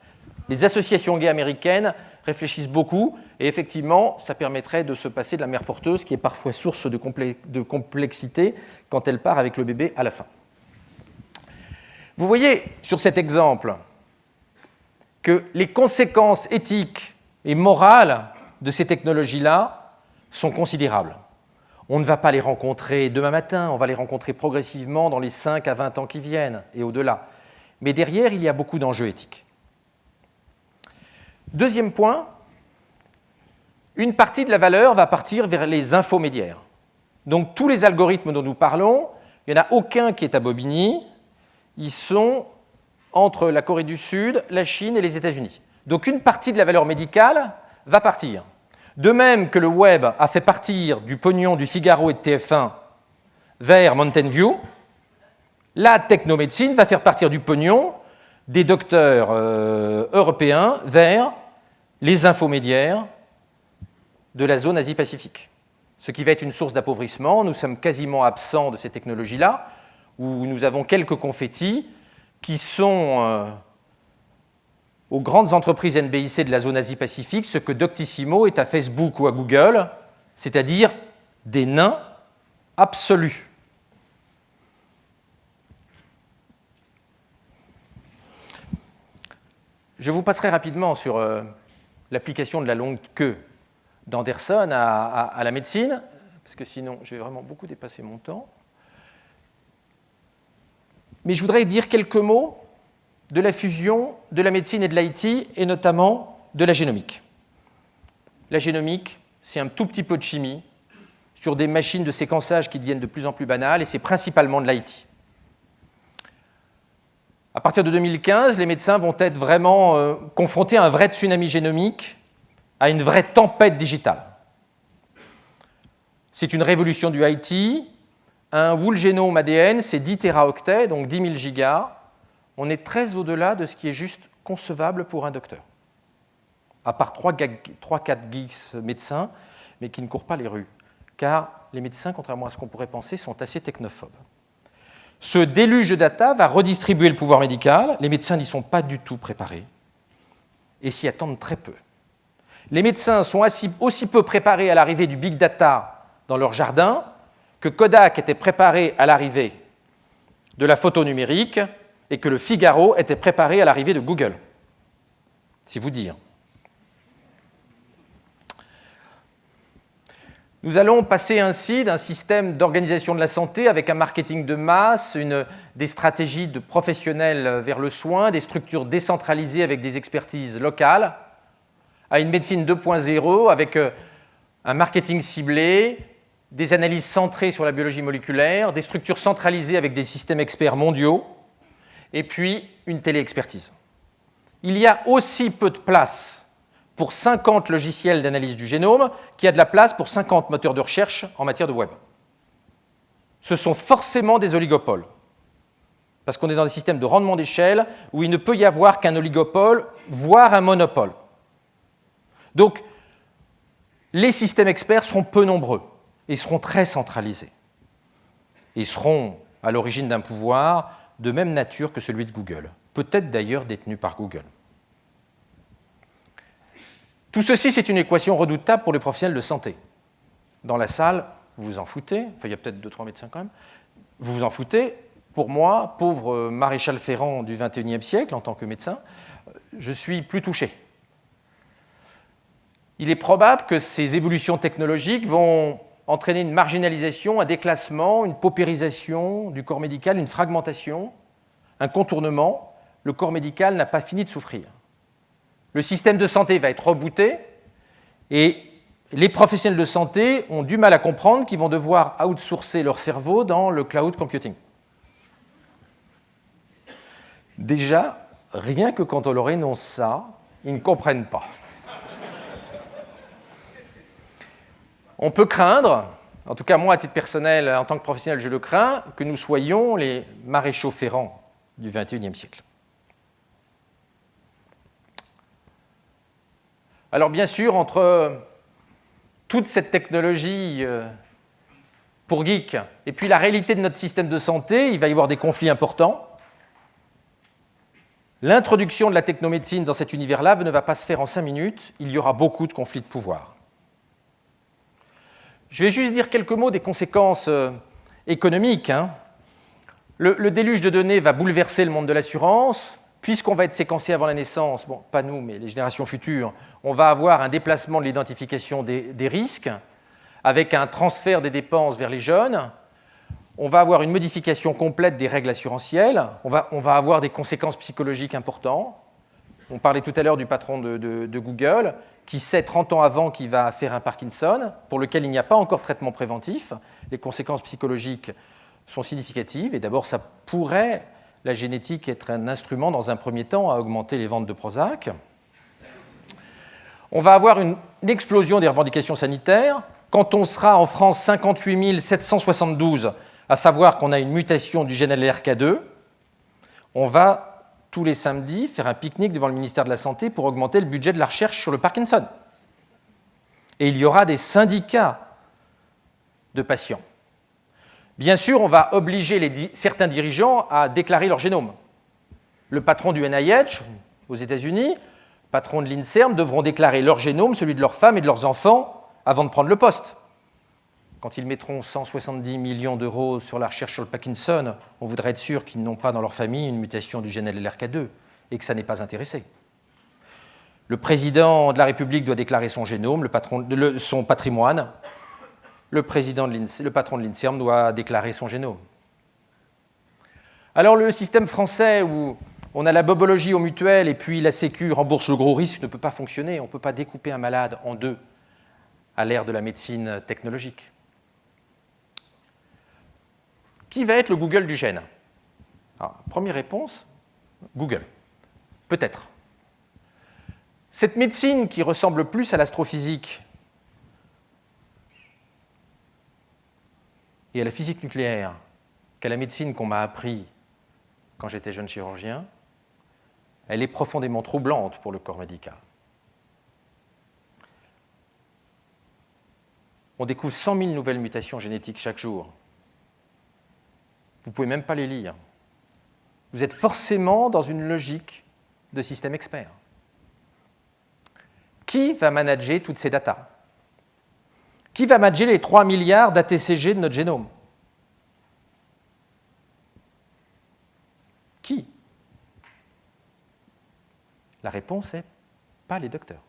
Les associations gays américaines réfléchissent beaucoup, et effectivement, ça permettrait de se passer de la mère porteuse, qui est parfois source de complexité quand elle part avec le bébé à la fin. Vous voyez sur cet exemple que les conséquences éthiques et morales de ces technologies-là sont considérables. On ne va pas les rencontrer demain matin, on va les rencontrer progressivement dans les 5 à 20 ans qui viennent et au-delà. Mais derrière, il y a beaucoup d'enjeux éthiques. Deuxième point, une partie de la valeur va partir vers les infomédiaires. Donc tous les algorithmes dont nous parlons, il n'y en a aucun qui est à Bobigny, ils sont entre la Corée du Sud, la Chine et les États-Unis. Donc une partie de la valeur médicale va partir. De même que le web a fait partir du pognon du Figaro et de TF1 vers Mountain View, la technomédecine va faire partir du pognon des docteurs européens vers les infomédiaires de la zone Asie-Pacifique. Ce qui va être une source d'appauvrissement. Nous sommes quasiment absents de ces technologies-là, où nous avons quelques confettis qui sont aux grandes entreprises NBIC de la zone Asie-Pacifique ce que Doctissimo est à Facebook ou à Google, c'est-à-dire des nains absolus. Je vous passerai rapidement sur l'application de la longue queue d'Anderson à la médecine, parce que sinon je vais vraiment beaucoup dépasser mon temps. Mais je voudrais dire quelques mots de la fusion de la médecine et de l'IT, et notamment de la génomique. La génomique, c'est un tout petit peu de chimie sur des machines de séquençage qui deviennent de plus en plus banales, et c'est principalement de l'IT. À partir de 2015, les médecins vont être vraiment confrontés à un vrai tsunami génomique, à une vraie tempête digitale. C'est une révolution du IT. Un whole génome ADN, c'est 10 téraoctets, donc 10 000 gigas. On est très au-delà de ce qui est juste concevable pour un docteur. À part 3-4 geeks médecins, mais qui ne courent pas les rues. Car les médecins, contrairement à ce qu'on pourrait penser, sont assez technophobes. Ce déluge de data va redistribuer le pouvoir médical. Les médecins n'y sont pas du tout préparés et s'y attendent très peu. Les médecins sont aussi peu préparés à l'arrivée du big data dans leur jardin que Kodak était préparé à l'arrivée de la photo numérique et que le Figaro était préparé à l'arrivée de Google. C'est vous dire. Nous allons passer ainsi d'un système d'organisation de la santé avec un marketing de masse, des stratégies de professionnels vers le soin, des structures décentralisées avec des expertises locales, à une médecine 2.0 avec un marketing ciblé, des analyses centrées sur la biologie moléculaire, des structures centralisées avec des systèmes experts mondiaux, et puis une téléexpertise. Il y a aussi peu de place pour 50 logiciels d'analyse du génome qu'il y a de la place pour 50 moteurs de recherche en matière de web. Ce sont forcément des oligopoles, parce qu'on est dans des systèmes de rendement d'échelle où il ne peut y avoir qu'un oligopole, voire un monopole. Donc, les systèmes experts seront peu nombreux et seront très centralisés. Et seront à l'origine d'un pouvoir de même nature que celui de Google, peut-être d'ailleurs détenu par Google. Tout ceci, c'est une équation redoutable pour les professionnels de santé. Dans la salle, vous vous en foutez, enfin il y a peut-être 2-3 médecins quand même, vous vous en foutez. Pour moi, pauvre maréchal Ferrand du XXIe siècle, en tant que médecin, je suis plus touché. il est probable que ces évolutions technologiques vont entraîner une marginalisation, un déclassement, une paupérisation du corps médical, une fragmentation, un contournement. Le corps médical n'a pas fini de souffrir. Le système de santé va être rebooté et les professionnels de santé ont du mal à comprendre qu'ils vont devoir outsourcer leur cerveau dans le cloud computing. Déjà, rien que quand on leur énonce ça, ils ne comprennent pas. On peut craindre, en tout cas moi à titre personnel, en tant que professionnel je le crains, que nous soyons les maréchaux ferrants du XXIe siècle. Alors bien sûr, entre toute cette technologie pour geeks et puis la réalité de notre système de santé, il va y avoir des conflits importants. L'introduction de la technomédecine dans cet univers-là ne va pas se faire en 5 minutes, il y aura beaucoup de conflits de pouvoir. Je vais juste dire quelques mots des conséquences économiques. Le déluge de données va bouleverser le monde de l'assurance. Puisqu'on va être séquencé avant la naissance, bon, pas nous, mais les générations futures, on va avoir un déplacement de l'identification des risques avec un transfert des dépenses vers les jeunes. On va avoir une modification complète des règles assurantielles. On va avoir des conséquences psychologiques importantes. On parlait tout à l'heure du patron de Google qui sait 30 ans avant qu'il va faire un Parkinson, pour lequel il n'y a pas encore de traitement préventif. Les conséquences psychologiques sont significatives et d'abord, ça pourrait... la génétique être un instrument, dans un premier temps, à augmenter les ventes de Prozac. On va avoir une explosion des revendications sanitaires. Quand on sera en France 58 772, à savoir qu'on a une mutation du gène LRK2, on va, tous les samedis, faire un pique-nique devant le ministère de la Santé pour augmenter le budget de la recherche sur le Parkinson. Et il y aura des syndicats de patients. Bien sûr, on va obliger certains dirigeants à déclarer leur génome. Le patron du NIH aux États-Unis, le patron de l'INSERM devront déclarer leur génome, celui de leurs femmes et de leurs enfants, avant de prendre le poste. Quand ils mettront 170 millions d'euros sur la recherche sur le Parkinson, on voudrait être sûr qu'ils n'ont pas dans leur famille une mutation du gène LRK2 et que ça n'est pas intéressé. Le président de la République doit déclarer son génome, son patrimoine. Le patron de l'INSERM doit déclarer son génome. Alors le système français où on a la bobologie aux mutuelles et puis la Sécu rembourse le gros risque ne peut pas fonctionner. On ne peut pas découper un malade en deux à l'ère de la médecine technologique. Qui va être le Google du gène ? Alors, première réponse, Google. Peut-être. Cette médecine qui ressemble plus à l'astrophysique et à la physique nucléaire qu'à la médecine qu'on m'a appris quand j'étais jeune chirurgien, elle est profondément troublante pour le corps médical. On découvre 100 000 nouvelles mutations génétiques chaque jour. Vous ne pouvez même pas les lire. Vous êtes forcément dans une logique de système expert. Qui va manager toutes ces datas ? Qui va manager les 3 milliards d'ATCG de notre génome ? Qui ? La réponse est pas les docteurs.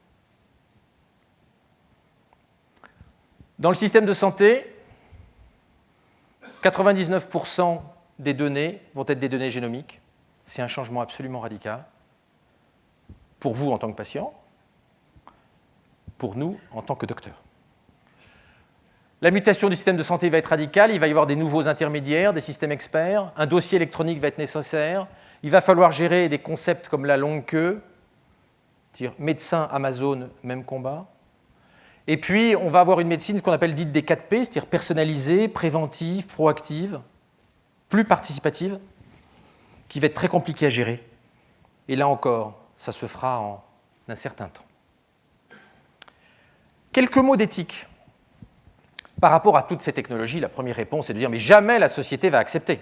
Dans le système de santé, 99% des données vont être des données génomiques. C'est un changement absolument radical. Pour vous en tant que patient, pour nous en tant que docteur. La mutation du système de santé va être radicale, il va y avoir des nouveaux intermédiaires, des systèmes experts, un dossier électronique va être nécessaire, il va falloir gérer des concepts comme la longue queue, dire médecin, Amazon, même combat. Et puis, on va avoir une médecine, ce qu'on appelle dite des 4P, c'est-à-dire personnalisée, préventive, proactive, plus participative, qui va être très compliquée à gérer. Et là encore, ça se fera en un certain temps. Quelques mots d'éthique. Par rapport à toutes ces technologies, la première réponse est de dire « mais jamais la société va accepter ».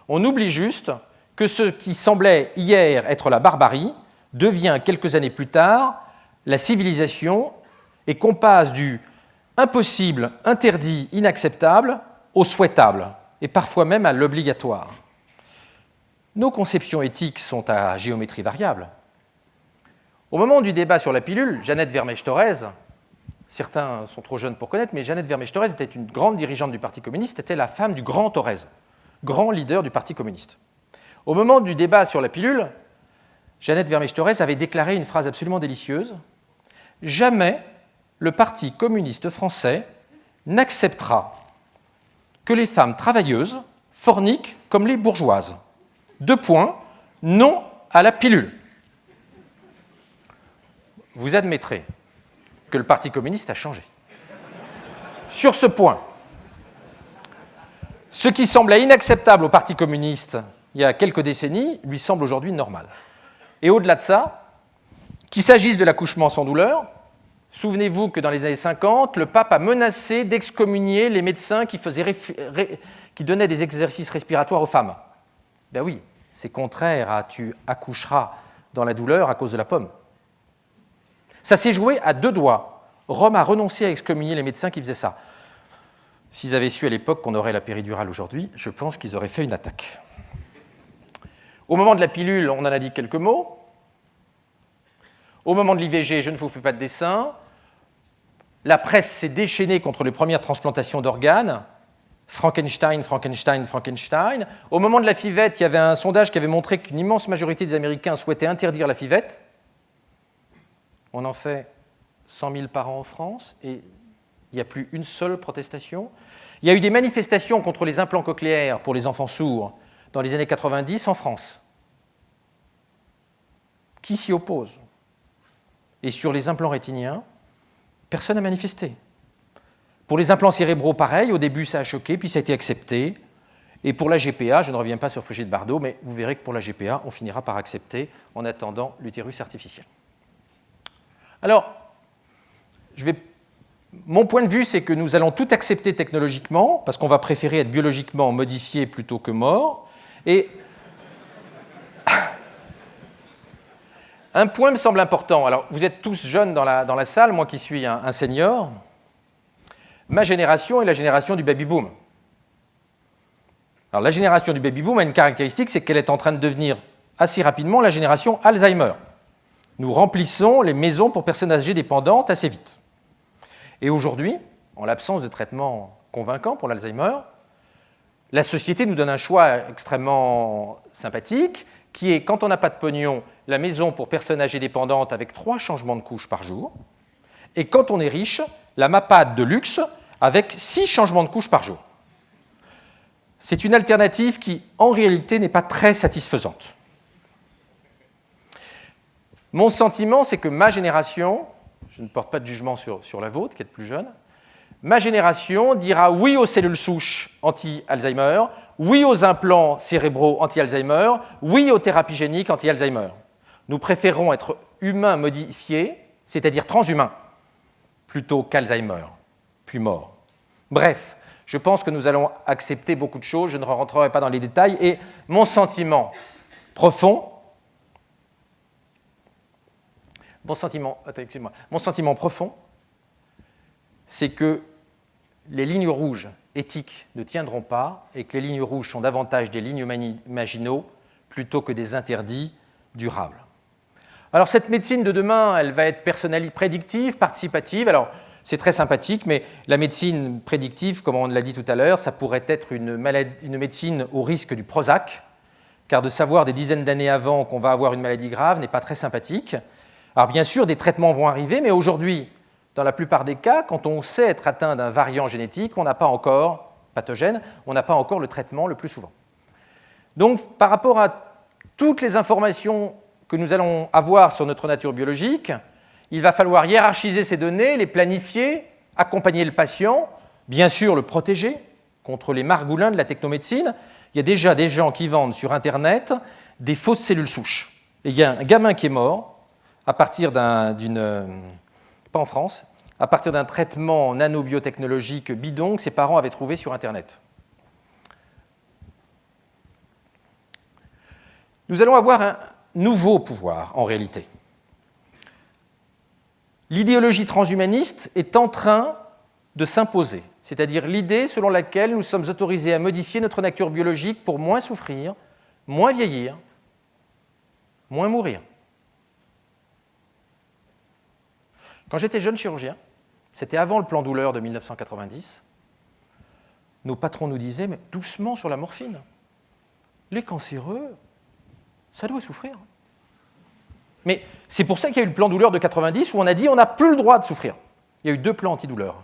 On oublie juste que ce qui semblait hier être la barbarie devient quelques années plus tard la civilisation et qu'on passe du impossible, interdit, inacceptable au souhaitable et parfois même à l'obligatoire. Nos conceptions éthiques sont à géométrie variable. Au moment du débat sur la pilule, Jeannette Vermege-Thorez, certains sont trop jeunes pour connaître, mais Jeannette Vermege-Thorez était une grande dirigeante du Parti communiste, était la femme du grand Thorez, grand leader du Parti communiste. Au moment du débat sur la pilule, Jeannette Vermege-Thorez avait déclaré une phrase absolument délicieuse. « Jamais le Parti communiste français n'acceptera que les femmes travailleuses forniquent comme les bourgeoises. 2 points, non à la pilule. » Vous admettrez que le Parti communiste a changé. Sur ce point, ce qui semblait inacceptable au Parti communiste il y a quelques décennies lui semble aujourd'hui normal. Et au-delà de ça, qu'il s'agisse de l'accouchement sans douleur, souvenez-vous que dans les années 50, le pape a menacé d'excommunier les médecins qui donnaient des exercices respiratoires aux femmes. Ben oui, c'est contraire à « tu accoucheras dans la douleur à cause de la pomme ». Ça s'est joué à 2 doigts. Rome a renoncé à excommunier les médecins qui faisaient ça. S'ils avaient su à l'époque qu'on aurait la péridurale aujourd'hui, je pense qu'ils auraient fait une attaque. Au moment de la pilule, on en a dit quelques mots. Au moment de l'IVG, je ne vous fais pas de dessin. La presse s'est déchaînée contre les premières transplantations d'organes. Frankenstein, Frankenstein, Frankenstein. Au moment de la FIVette, il y avait un sondage qui avait montré qu'une immense majorité des Américains souhaitaient interdire la FIVette. On en fait 100 000 par an en France et il n'y a plus une seule protestation. Il y a eu des manifestations contre les implants cochléaires pour les enfants sourds dans les années 90 en France. Qui s'y oppose? Et sur les implants rétiniens, personne n'a manifesté. Pour les implants cérébraux, pareil, au début ça a choqué, puis ça a été accepté. Et pour la GPA, je ne reviens pas sur Brigitte Bardot, mais vous verrez que pour la GPA, on finira par accepter en attendant l'utérus artificiel. Alors, mon point de vue, c'est que nous allons tout accepter technologiquement, parce qu'on va préférer être biologiquement modifié plutôt que mort. Et un point me semble important. Alors, vous êtes tous jeunes dans la salle, moi qui suis un senior. Ma génération est la génération du baby-boom. Alors, la génération du baby-boom a une caractéristique, c'est qu'elle est en train de devenir assez rapidement la génération Alzheimer. Nous remplissons les maisons pour personnes âgées dépendantes assez vite. Et aujourd'hui, en l'absence de traitement convaincant pour l'Alzheimer, la société nous donne un choix extrêmement sympathique, qui est, quand on n'a pas de pognon, la maison pour personnes âgées dépendantes avec 3 changements de couche par jour, et quand on est riche, la MAPAD de luxe avec 6 changements de couche par jour. C'est une alternative qui, en réalité, n'est pas très satisfaisante. Mon sentiment, c'est que ma génération, je ne porte pas de jugement sur la vôtre, qui êtes plus jeune, ma génération dira oui aux cellules souches anti-Alzheimer, oui aux implants cérébraux anti-Alzheimer, oui aux thérapies géniques anti-Alzheimer. Nous préférons être humains modifiés, c'est-à-dire transhumains, plutôt qu'Alzheimer, puis mort. Bref, je pense que nous allons accepter beaucoup de choses, je ne rentrerai pas dans les détails, et mon sentiment profond, c'est que les lignes rouges éthiques ne tiendront pas et que les lignes rouges sont davantage des lignes maginaux plutôt que des interdits durables. Alors cette médecine de demain, elle va être prédictive, participative. Alors c'est très sympathique, mais la médecine prédictive, comme on l'a dit tout à l'heure, ça pourrait être une médecine au risque du Prozac, car de savoir des dizaines d'années avant qu'on va avoir une maladie grave n'est pas très sympathique. Alors bien sûr, des traitements vont arriver, mais aujourd'hui, dans la plupart des cas, quand on sait être atteint d'un variant génétique, on n'a pas encore, pathogène, on n'a pas encore le traitement le plus souvent. Donc, par rapport à toutes les informations que nous allons avoir sur notre nature biologique, il va falloir hiérarchiser ces données, les planifier, accompagner le patient, bien sûr le protéger contre les margoulins de la technomédecine. Il y a déjà des gens qui vendent sur Internet des fausses cellules souches. Et il y a un gamin qui est mort à partir pas en France, à partir d'un traitement nanobiotechnologique bidon que ses parents avaient trouvé sur Internet. Nous allons avoir un nouveau pouvoir, en réalité. L'idéologie transhumaniste est en train de s'imposer, c'est-à-dire l'idée selon laquelle nous sommes autorisés à modifier notre nature biologique pour moins souffrir, moins vieillir, moins mourir. Quand j'étais jeune chirurgien, c'était avant le plan douleur de 1990, nos patrons nous disaient, mais doucement sur la morphine. Les cancéreux, ça doit souffrir. Mais c'est pour ça qu'il y a eu le plan douleur de 90 où on a dit on n'a plus le droit de souffrir. Il y a eu 2 plans antidouleurs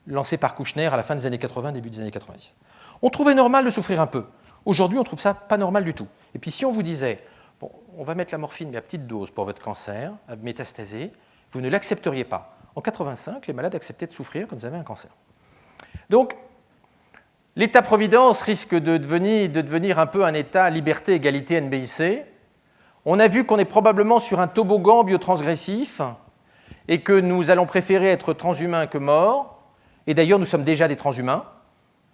lancés par Kouchner à la fin des années 80, début des années 90. On trouvait normal de souffrir un peu. Aujourd'hui, on trouve ça pas normal du tout. Et puis si on vous disait, bon, on va mettre la morphine mais à petite dose pour votre cancer, à métastasé, vous ne l'accepteriez pas. En 85, les malades acceptaient de souffrir quand ils avaient un cancer. Donc, l'État-providence risque de devenir un peu un État liberté, égalité, NBIC. On a vu qu'on est probablement sur un toboggan biotransgressif et que nous allons préférer être transhumains que morts. Et d'ailleurs, nous sommes déjà des transhumains.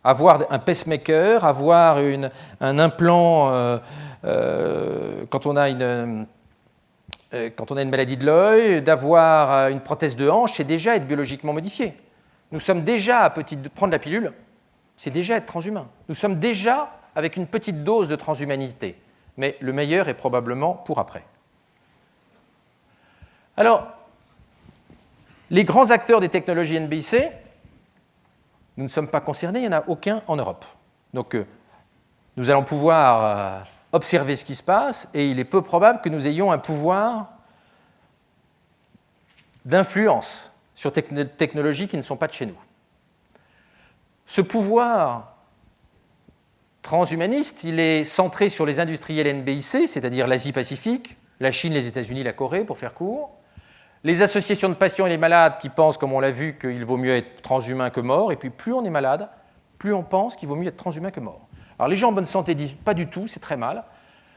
Avoir un pacemaker, avoir un implant quand on a une maladie de l'œil, d'avoir une prothèse de hanche, c'est déjà être biologiquement modifié. Nous sommes déjà prendre la pilule, c'est déjà être transhumain. Nous sommes déjà avec une petite dose de transhumanité. Mais le meilleur est probablement pour après. Alors, les grands acteurs des technologies NBIC, nous ne sommes pas concernés, il n'y en a aucun en Europe. Donc, nous allons pouvoir observer ce qui se passe et il est peu probable que nous ayons un pouvoir d'influence sur des technologies qui ne sont pas de chez nous. Ce pouvoir transhumaniste, il est centré sur les industriels NBIC, c'est-à-dire l'Asie-Pacifique, la Chine, les États-Unis, la Corée, pour faire court, les associations de patients et les malades qui pensent, comme on l'a vu, qu'il vaut mieux être transhumain que mort, et puis plus on est malade, plus on pense qu'il vaut mieux être transhumain que mort. Alors les gens en bonne santé disent pas du tout, c'est très mal,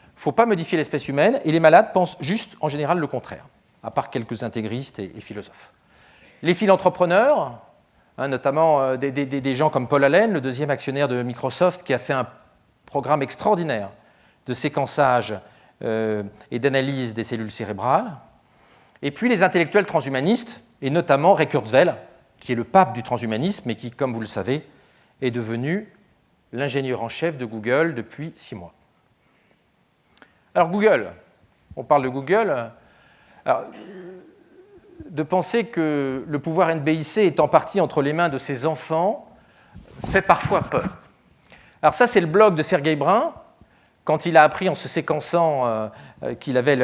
il ne faut pas modifier l'espèce humaine, et les malades pensent juste, en général, le contraire, à part quelques intégristes et philosophes. Les philanthropreneurs, notamment des gens comme Paul Allen, le deuxième actionnaire de Microsoft, qui a fait un programme extraordinaire de séquençage et d'analyse des cellules cérébrales. Et puis les intellectuels transhumanistes, et notamment Ray Kurzweil, qui est le pape du transhumanisme et qui, comme vous le savez, est devenu l'ingénieur en chef de Google depuis 6 mois. Alors Google, on parle de Google. Alors, de penser que le pouvoir NBIC est en partie entre les mains de ses enfants fait parfois peur. Alors ça, c'est le blog de Sergey Brin, quand il a appris en se séquençant qu'il avait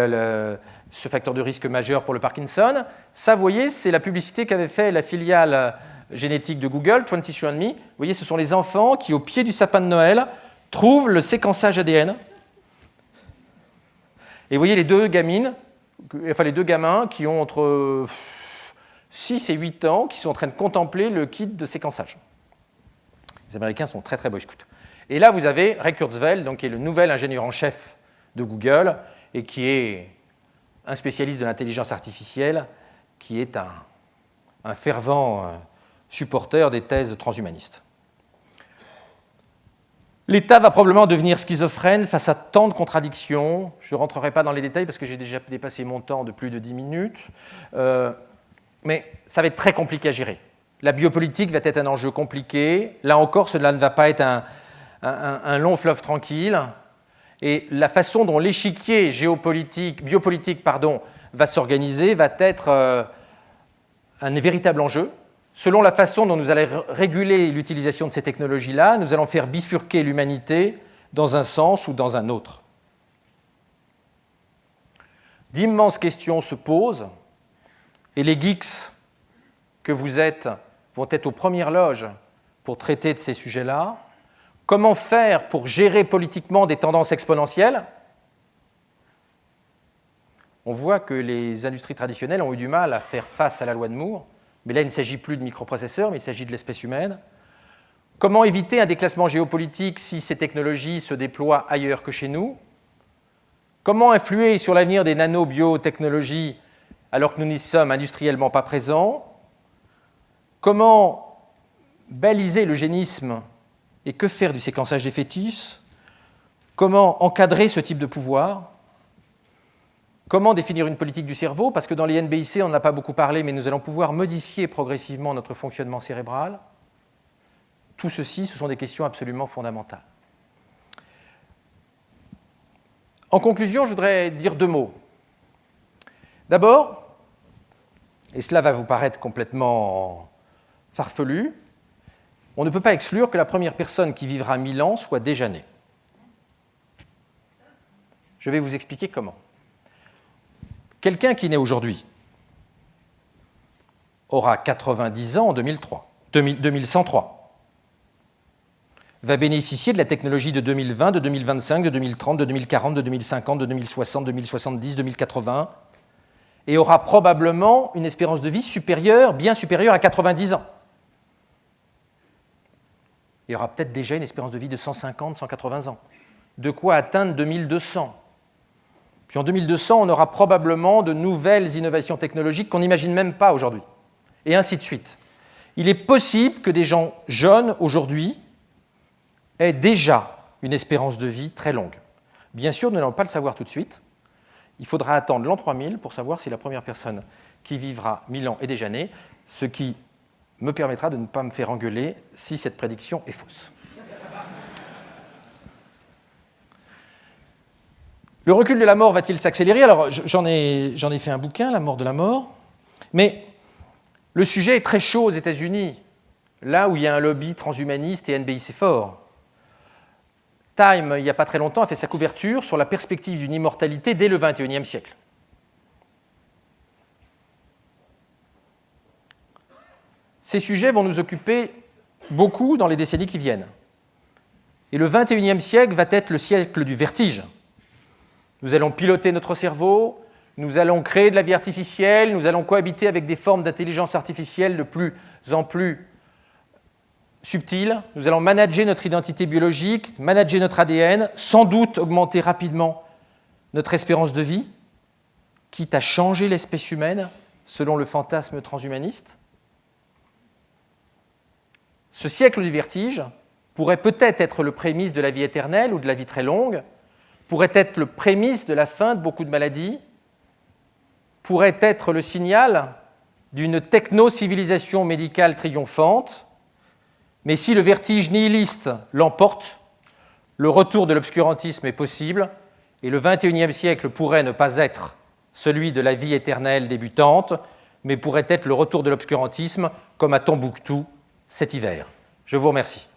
ce facteur de risque majeur pour le Parkinson. Ça, vous voyez, c'est la publicité qu'avait fait la filiale génétique de Google, 23andMe. Vous voyez, ce sont les enfants qui, au pied du sapin de Noël, trouvent le séquençage ADN. Et vous voyez les deux gamins qui ont entre 6 et 8 ans, qui sont en train de contempler le kit de séquençage. Les Américains sont très, très boy scouts. Et là, vous avez Ray Kurzweil, donc, qui est le nouvel ingénieur en chef de Google et qui est un spécialiste de l'intelligence artificielle, qui est un fervent supporter des thèses transhumanistes. L'État va probablement devenir schizophrène face à tant de contradictions. Je ne rentrerai pas dans les détails parce que j'ai déjà dépassé mon temps de plus de 10 minutes. Mais ça va être très compliqué à gérer. La biopolitique va être un enjeu compliqué. Là encore, cela ne va pas être un long fleuve tranquille. Et la façon dont l'échiquier biopolitique va s'organiser va être un véritable enjeu. Selon la façon dont nous allons réguler l'utilisation de ces technologies-là, nous allons faire bifurquer l'humanité dans un sens ou dans un autre. D'immenses questions se posent, et les geeks que vous êtes vont être aux premières loges pour traiter de ces sujets-là. Comment faire pour gérer politiquement des tendances exponentielles ? On voit que les industries traditionnelles ont eu du mal à faire face à la loi de Moore. Mais là, il ne s'agit plus de microprocesseurs, mais il s'agit de l'espèce humaine. Comment éviter un déclassement géopolitique si ces technologies se déploient ailleurs que chez nous ? Comment influer sur l'avenir des nanobiotechnologies alors que nous n'y sommes industriellement pas présents ? Comment baliser l'eugénisme et que faire du séquençage des fœtus ? Comment encadrer ce type de pouvoir ? Comment définir une politique du cerveau ? Parce que dans les NBIC, on n'a pas beaucoup parlé, mais nous allons pouvoir modifier progressivement notre fonctionnement cérébral. Tout ceci, ce sont des questions absolument fondamentales. En conclusion, je voudrais dire 2 mots. D'abord, et cela va vous paraître complètement farfelu, on ne peut pas exclure que la première personne qui vivra 1000 ans soit déjà née. Je vais vous expliquer comment. Quelqu'un qui naît aujourd'hui aura 90 ans en 2103, va bénéficier de la technologie de 2020, de 2025, de 2030, de 2040, de 2050, de 2060, 2070, 2080, et aura probablement une espérance de vie supérieure, bien supérieure à 90 ans. Il y aura peut-être déjà une espérance de vie de 150, 180 ans. De quoi atteindre 2200. Puis en 2200, on aura probablement de nouvelles innovations technologiques qu'on n'imagine même pas aujourd'hui. Et ainsi de suite. Il est possible que des gens jeunes aujourd'hui aient déjà une espérance de vie très longue. Bien sûr, nous n'allons pas le savoir tout de suite. Il faudra attendre l'an 3000 pour savoir si la première personne qui vivra 1000 ans est déjà née, ce qui me permettra de ne pas me faire engueuler si cette prédiction est fausse. Le recul de la mort va-t-il s'accélérer? Alors, j'en ai fait un bouquin, La mort de la mort, mais le sujet est très chaud aux États-Unis, là où il y a un lobby transhumaniste et NBIC fort. Time, il n'y a pas très longtemps, a fait sa couverture sur la perspective d'une immortalité dès le XXIe siècle. Ces sujets vont nous occuper beaucoup dans les décennies qui viennent. Et le XXIe siècle va être le siècle du vertige. Nous allons piloter notre cerveau, nous allons créer de la vie artificielle, nous allons cohabiter avec des formes d'intelligence artificielle de plus en plus subtiles, nous allons manager notre identité biologique, manager notre ADN, sans doute augmenter rapidement notre espérance de vie, quitte à changer l'espèce humaine selon le fantasme transhumaniste. Ce siècle du vertige pourrait peut-être être le prémisse de la vie éternelle ou de la vie très longue, pourrait être le prémisse de la fin de beaucoup de maladies, pourrait être le signal d'une techno-civilisation médicale triomphante, mais si le vertige nihiliste l'emporte, le retour de l'obscurantisme est possible, et le XXIe siècle pourrait ne pas être celui de la vie éternelle débutante, mais pourrait être le retour de l'obscurantisme, comme à Tombouctou cet hiver. Je vous remercie.